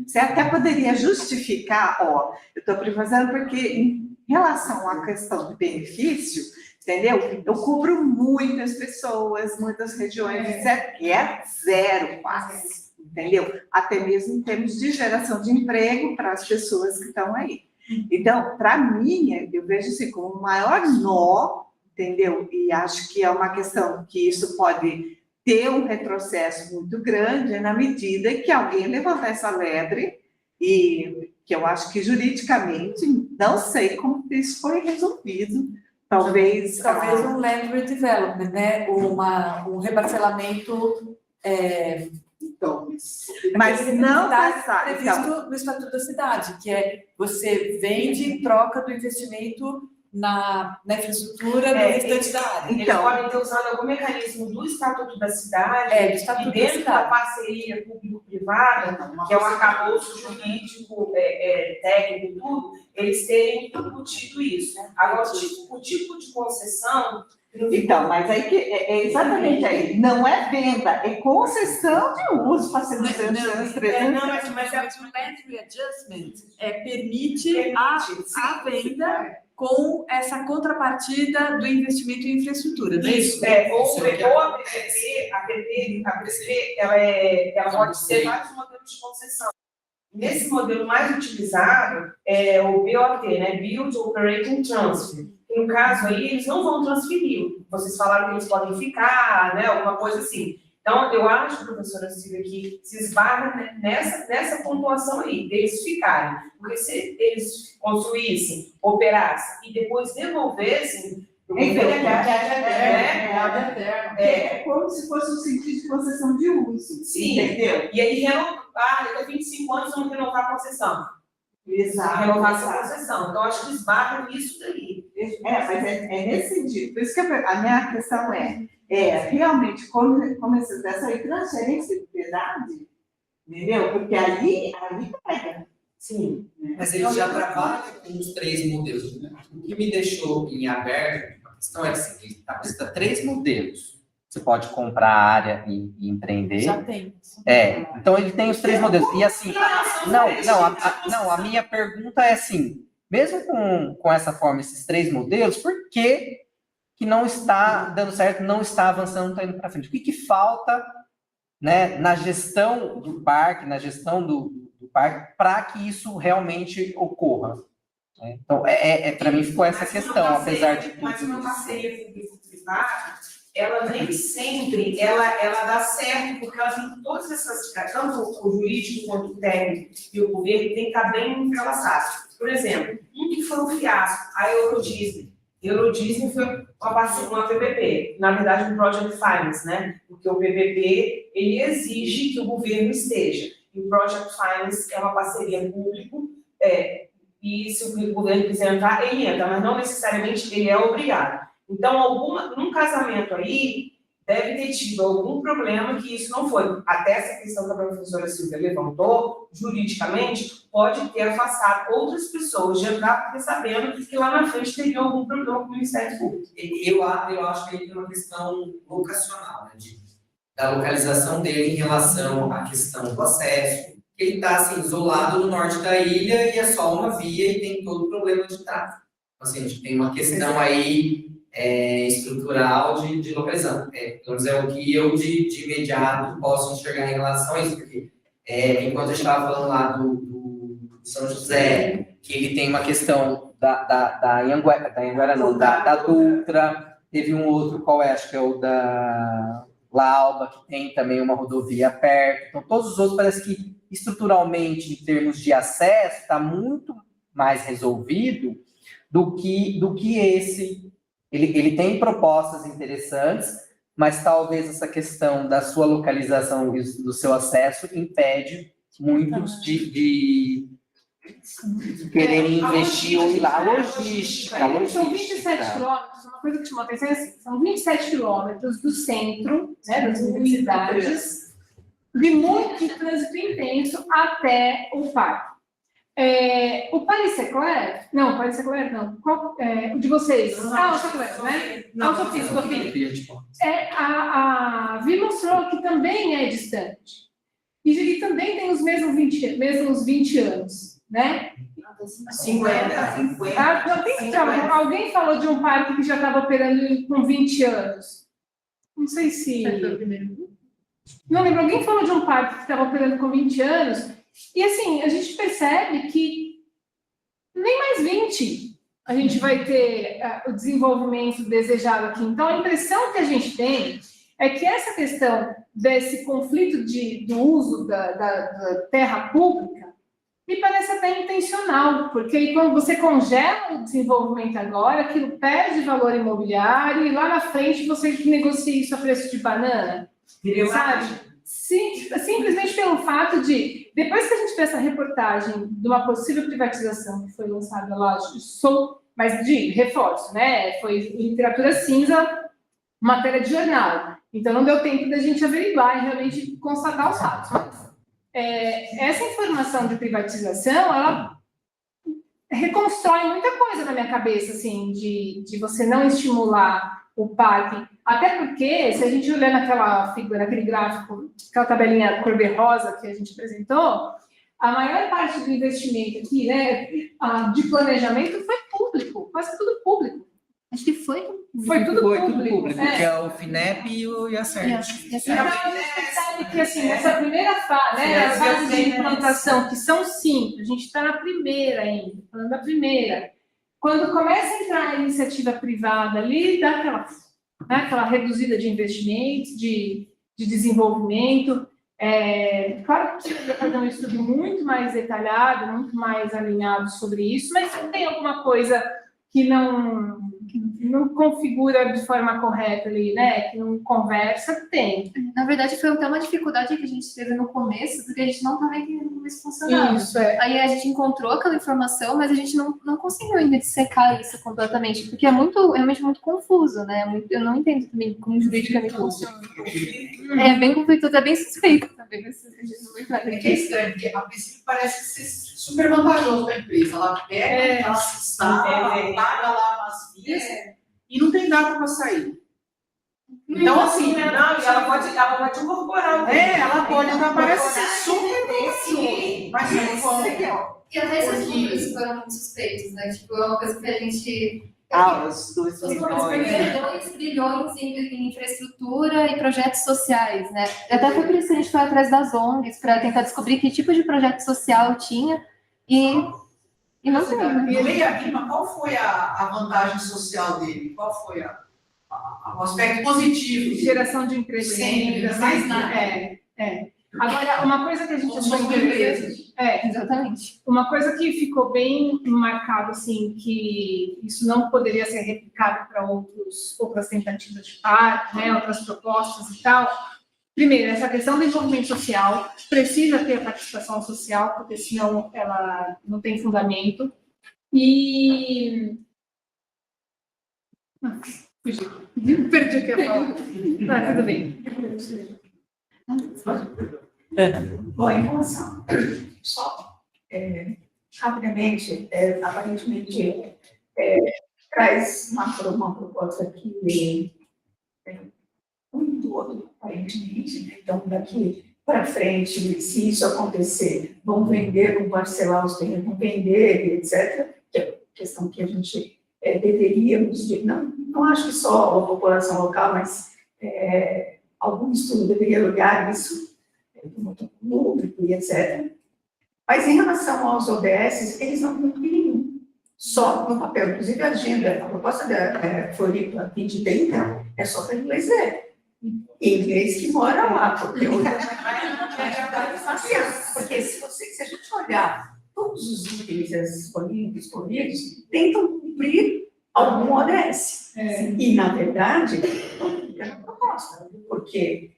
você até poderia justificar, eu estou privatizando porque, em relação à questão do benefício, entendeu? Eu cubro muitas pessoas, muitas regiões, etc., que é zero quase, entendeu? Até mesmo em termos de geração de emprego para as pessoas que estão aí. Então, para mim, eu vejo assim como o maior nó, entendeu? E acho que é uma questão que isso pode ter um retrocesso muito grande na medida que alguém levantar essa lebre e que eu acho que juridicamente não sei como isso foi resolvido Talvez um land redevelopment, né? Um reparcelamento então, mas não passar. previsto Então, no Estatuto da Cidade, que é você vende em troca do investimento na infraestrutura do restante da área. Eles podem ter usado algum mecanismo do Estatuto da Cidade, do Estatuto e dentro da Cidade. da parceria público-privada, que é um arcabouço jurídico, técnico e tudo, eles terem embutido isso. Agora, o tipo de concessão... Então, mas aí que é exatamente aí. Não é venda, é concessão de uso para ser 200 anos, 300 anos. Mas o land readjustment permite a venda com essa contrapartida do investimento em infraestrutura. Não é isso? Ou a PPP, ela pode ter vários modelos de concessão. Nesse modelo mais utilizado é o BOT, né? Build, Operate and Transfer. E no caso aí, eles não vão transferir. Vocês falaram que eles podem ficar, né? Alguma coisa assim. Então, eu acho, professora Silvia, que se esbarra nessa pontuação aí, deles ficarem. Porque se eles construíssem, operassem e depois devolvessem, É como se fosse um sentido de concessão de uso. Sim. Entendeu? E aí, daqui a 25 anos vamos renovar a concessão. Exato. Renovar essa concessão. Então, acho que esbarra nisso daí. Mas é nesse sentido. Por isso que a minha questão realmente como essa transferência de propriedade, entendeu? Porque ali pega. Sim. Mas ele já trabalha com os 3 modelos. Né? O que me deixou em aberto, a questão é assim, ele apresenta 3 modelos. Você pode comprar a área e empreender. Já tem. Então ele tem os 3 modelos. E assim, a minha pergunta é assim, mesmo com essa forma, esses 3 modelos, por que não está dando certo, não está avançando, não está indo para frente? O que falta, né, na gestão do parque, na gestão do parque, para que isso realmente ocorra? Então, para mim ficou essa questão, apesar de tudo. Mas uma parceria público-privada, ela nem sempre ela dá certo, porque ela tem todas essas, tanto o jurídico quanto o técnico e o governo tem que estar bem entrelaçados. Por exemplo, que foi um fiasco, a Eurodisney. Eurodisney foi uma PPP, na verdade um Project Finance, né? Porque o PPP, ele exige que o governo esteja. E o Project Finance é uma parceria público, e se o governo quiser entrar, ele entra, mas não necessariamente ele é obrigado. Então, num casamento aí, deve ter tido algum problema que isso não foi. Até essa questão que a professora Silvia levantou, juridicamente, pode ter afastado outras pessoas de entrar, porque sabendo que lá na frente teria algum problema com o Ministério Público. Eu acho que ele tem uma questão locacional, né, da localização dele em relação à questão do acesso. Ele está assim, isolado no norte da ilha e é só uma via e tem todo o problema de tráfego. Então, assim, a gente tem uma questão aí estrutural de localização. Pelo menos é o que eu, de imediato, posso enxergar em relação a isso, porque enquanto a gente estava falando lá do São José, que ele tem uma questão da Anhanguera, não, da Dutra, teve um outro, qual é? Acho que é o da Lauba, que tem também uma rodovia perto. Então, todos os outros parece que, estruturalmente, em termos de acesso, está muito mais resolvido do que esse. Ele tem propostas interessantes, mas talvez essa questão da sua localização e do seu acesso impede muitos de quererem investir ou ir lá. Logística. São 27 quilômetros, uma coisa que chamou a atenção é assim, são 27 quilômetros do centro, né, das universidades, de muito trânsito intenso até o parque. O Paris Secler, não, qual, o de vocês? O Secler, né? Não, Sofia. A Vi mostrou que também é distante. E também tem os mesmos 20 anos, né? 50. Alguém falou de um parque que já estava operando com 20 anos. Não sei se... Não lembro, alguém falou de um parque que estava operando com 20 anos. E assim, a gente percebe que nem mais 20 a gente vai ter o desenvolvimento desejado aqui. Então, a impressão que a gente tem é que essa questão desse conflito do uso da terra pública me parece até intencional, porque aí quando você congela o desenvolvimento agora, aquilo perde valor imobiliário e lá na frente você negocia isso a preço de banana, sabe? Sim, simplesmente pelo fato de, depois que a gente vê essa reportagem de uma possível privatização que foi lançada lá, mas de reforço, né? Foi literatura cinza, matéria de jornal. Então não deu tempo da gente averiguar e realmente constatar os fatos. Mas, essa informação de privatização, ela reconstrói muita coisa na minha cabeça, assim, de você não estimular o parque. Até porque, se a gente olhar naquela figura, naquele gráfico, aquela tabelinha cor-de-rosa que a gente apresentou, a maior parte do investimento aqui, né, de planejamento foi público, quase tudo público. Acho que foi tudo público, que é o FINEP e o IACERT. Então, a gente percebe que, assim, essa primeira fase, né, a fase de implantação, que são 5, a gente está na primeira ainda, falando da primeira. Quando começa a entrar a iniciativa privada ali, dá aquela reduzida de investimentos, de desenvolvimento. Claro que precisa fazer um estudo muito mais detalhado, muito mais alinhado sobre isso, mas se tem alguma coisa que não configura de forma correta ali, né? Que não conversa, tem. Na verdade, foi até uma dificuldade que a gente teve no começo, porque a gente não estava entendendo como isso funcionava. Isso, Aí a gente encontrou aquela informação, mas a gente não conseguiu ainda dissecar isso completamente, porque é realmente muito confuso, né? Eu não entendo também como juridicamente funciona. É bem conflituoso, é bem suspeito também. É que é estranho, porque a princípio parece ser super vantajoso para a empresa. Ela pega, ela se instala, paga lá umas vias e não tem data para sair. Então, assim, não, ela pode incorporar. Ela pode aparecer super bem. Mas E até esses números foram muito suspeitos, né? Tipo, é uma coisa que a gente... Os 2 bilhões em infraestrutura e projetos sociais, né? Até foi por isso que a gente foi atrás das ONGs, para tentar descobrir que tipo de projeto social tinha e não tem, né? E Leia Lima, qual foi a vantagem social dele? Qual foi o aspecto positivo dele? Geração de emprego. Sempre, mais nada. Agora, uma coisa que a gente achou interessante. Exatamente. Uma coisa que ficou bem marcado, assim, que isso não poderia ser replicado para outras tentativas de parque, né, outras propostas e tal. Primeiro, essa questão do envolvimento social, precisa ter a participação social, porque senão ela não tem fundamento. E... Fugi. Perdi o que eu ia falar. Tudo bem. Bom, em relação, só rapidamente, aparentemente traz uma proposta que muito outro, aparentemente, né? Então, daqui para frente, se isso acontecer, vão vender, vão parcelar os terrenos, vão vender, etc., que é questão que a gente deveríamos, não acho que só a população local, mas algum estudo deveria olhar isso, do motor público e etc. Mas em relação aos ODS, eles não cumprem só no papel. Inclusive a agenda, a proposta da Floripa 2030 é só para inglês ver. Inglês que mora lá, porque hoje porque se a gente olhar todos os itens escolhidos, tentam cumprir algum ODS. E, na verdade, não fica na proposta, porque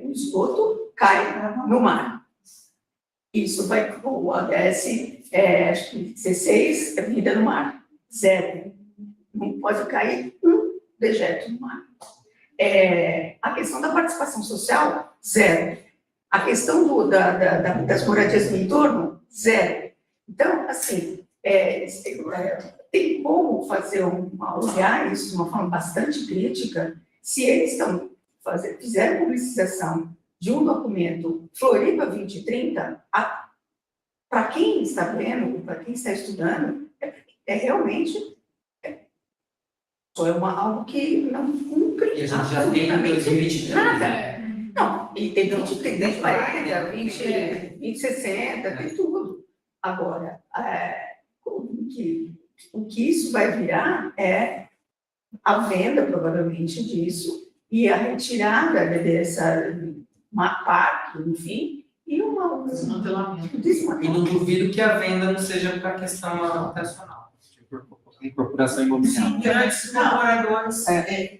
o esgoto cai no mar. Isso vai com o ODS, acho que 16, é vida no mar, 0. Não pode cair um dejeto no mar. A questão da participação social, 0. A questão das moradias no entorno, 0. Então, assim, tem como olhar isso de uma forma bastante crítica se eles fizeram publicização de um documento Floripa 2030, para quem está vendo, para quem está estudando, realmente algo que não cumpre. E a gente já tem em 2023. Nada. Não, e tem 2030, 40, 2060, tem tudo. Agora, o que isso vai virar é a venda, provavelmente, disso, e a retirada dessa parque, enfim, e normal. Desmantelamento. E não duvido que a venda não seja para questão habitacional, tipo, incorporação imobiliária. Sim, grandes incorporadores.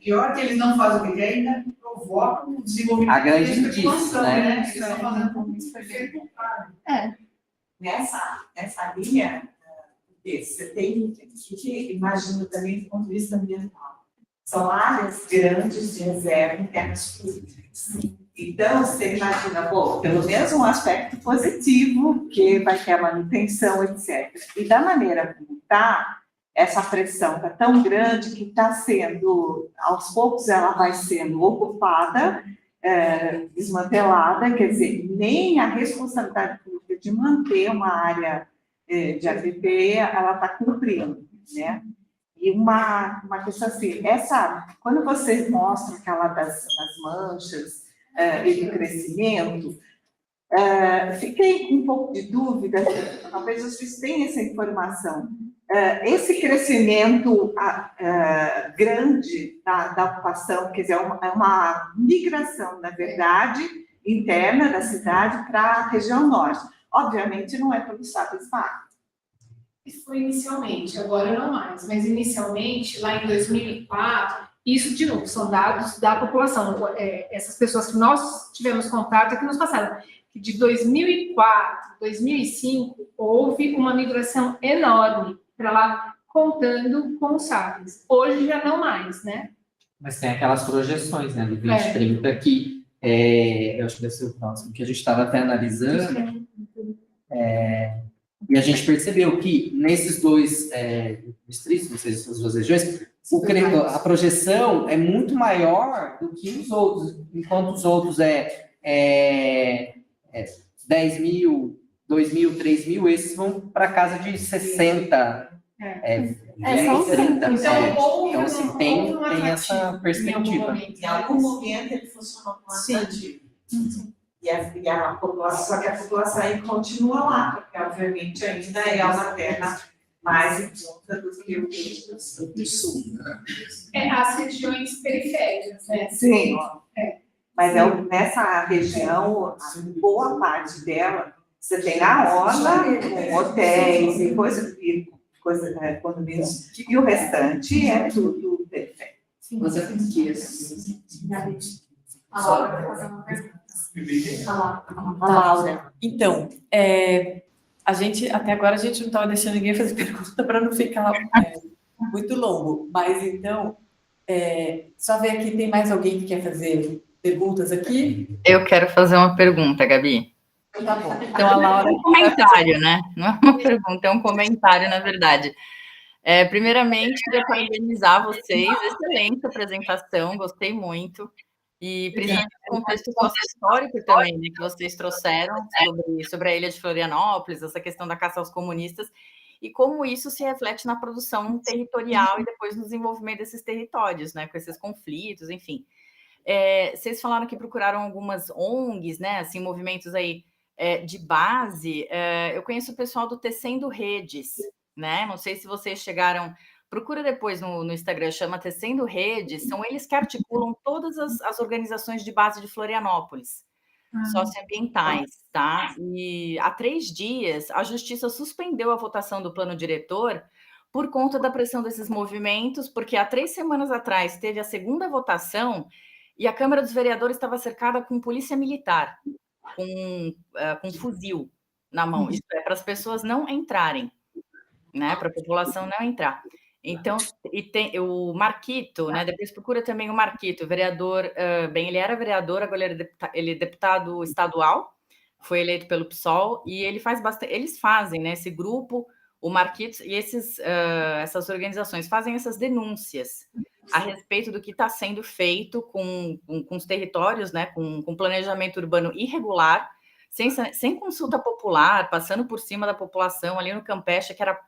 Pior que eles não fazem o que querem, ainda provocam o desenvolvimento A grande de disso, expansão, né? Eles estão fazendo isso perfeito. Nessa linha, você tem que imaginar também do ponto de vista ambiental. São áreas grandes de reserva em terras públicas. Então, você imagina, bom, pelo menos um aspecto positivo, que vai ter a manutenção, etc. E da maneira como está, essa pressão está tão grande que está sendo, aos poucos, ela vai sendo ocupada, desmantelada, quer dizer, nem a responsabilidade pública de manter uma área de APP, ela está cumprindo, né? E uma questão assim, quando você mostra aquela das manchas e do crescimento, fiquei com um pouco de dúvida, talvez vocês tenham essa informação. Esse crescimento grande da ocupação, quer dizer, é uma migração, na verdade, interna da cidade para a região norte. Obviamente, não é pelo Sapiens Park. Isso foi inicialmente, agora não mais, mas inicialmente, lá em 2004, isso, de novo, são dados da população. Essas pessoas que nós tivemos contato, que nos passaram, que de 2004, 2005, houve uma migração enorme para lá, contando com os Sapiens. Hoje já não mais, né? Mas tem aquelas projeções, né, do 2030, que eu acho que deve ser o próximo, que a gente estava até analisando, e a gente percebeu que nesses dois distritos, não sei se são as duas regiões, a projeção é muito maior do que os outros, enquanto os outros 10 mil, 2 mil, 3 mil, esses vão para casa de 60. São 30. Então, Assim, tem essa perspectiva. Em algum momento ele funcionou como atrativo. E a população, só que a população aí continua lá, porque obviamente ainda é uma terra mais em conta do que o do sul. as regiões periféricas, né? Sim, mas nessa região, a boa parte dela, você tem a orla, com hotéis e condomínios, e o restante é tudo perfeito. Mas é pesquisa. A Laura vai fazer uma pergunta. A Laura. Então, até agora a gente não estava deixando ninguém fazer pergunta para não ficar muito longo, mas então, só ver aqui, tem mais alguém que quer fazer perguntas aqui? Eu quero fazer uma pergunta, Gabi. Tá bom. Então, a Laura, um comentário, né? Não é uma pergunta, é um comentário, na verdade. Primeiramente, queria parabenizar vocês, excelente apresentação, gostei muito. E principalmente no contexto histórico também, né, que vocês trouxeram sobre a ilha de Florianópolis, essa questão da caça aos comunistas, e como isso se reflete na produção territorial e depois no desenvolvimento desses territórios, né, com esses conflitos, enfim. Vocês falaram que procuraram algumas ONGs, né, assim, movimentos aí de base. Eu conheço o pessoal do Tecendo Redes, né, não sei se vocês chegaram... Procura depois no Instagram, chama Tecendo Redes, são eles que articulam todas as organizações de base de Florianópolis, socioambientais, tá? E há 3 dias, a Justiça suspendeu a votação do plano diretor por conta da pressão desses movimentos, porque há 3 semanas atrás teve a segunda votação e a Câmara dos Vereadores estava cercada com polícia militar, com fuzil na mão, isso para as pessoas não entrarem, né? Para a população não entrar. Então, e tem o Marquito, né? Depois procura também o Marquito, vereador, ele era vereador, agora ele é deputado estadual, foi eleito pelo PSOL, e ele faz bastante, eles fazem, né, esse grupo, o Marquito, e essas organizações fazem essas denúncias a respeito do que está sendo feito com os territórios, né, com planejamento urbano irregular, sem consulta popular, passando por cima da população ali no Campeche, que era a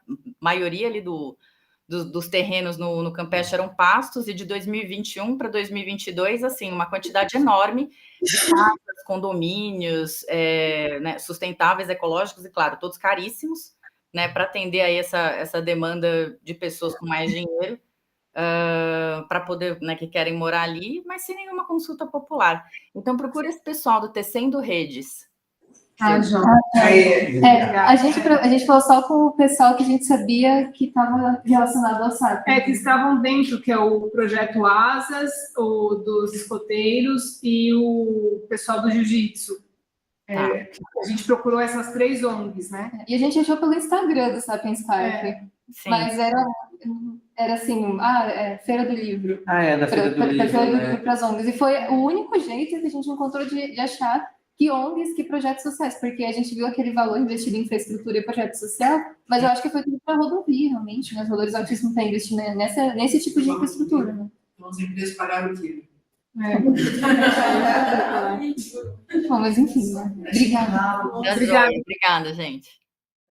maioria ali dos terrenos no Campeche eram pastos, e de 2021 para 2022, assim, uma quantidade enorme de casas, condomínios, né, sustentáveis, ecológicos, e claro, todos caríssimos, né, para atender aí essa demanda de pessoas com mais dinheiro, para poder, né, que querem morar ali, mas sem nenhuma consulta popular. Então, procure esse pessoal do Tecendo Redes. João. A gente falou só com o pessoal que a gente sabia que estava relacionado ao SAP. Que estavam dentro, que é o projeto Asas, o dos escoteiros e o pessoal do jiu-jitsu. A gente procurou essas 3 ONGs, né? E a gente achou pelo Instagram do Sapiens Park. Mas era assim, Feira do Livro. Da Feira do Livro, Feira do né? Livro para as ONGs. E foi o único jeito que a gente encontrou de achar que ONGs, que projetos sociais, porque a gente viu aquele valor investido em infraestrutura e projeto social, mas eu acho que foi tudo para rodovia, realmente, né? Os Valores Altíssimos estão investindo nesse tipo de infraestrutura, né? Então as empresas pagaram o quê? Bom, mas enfim, né? Obrigada. Obrigada, gente.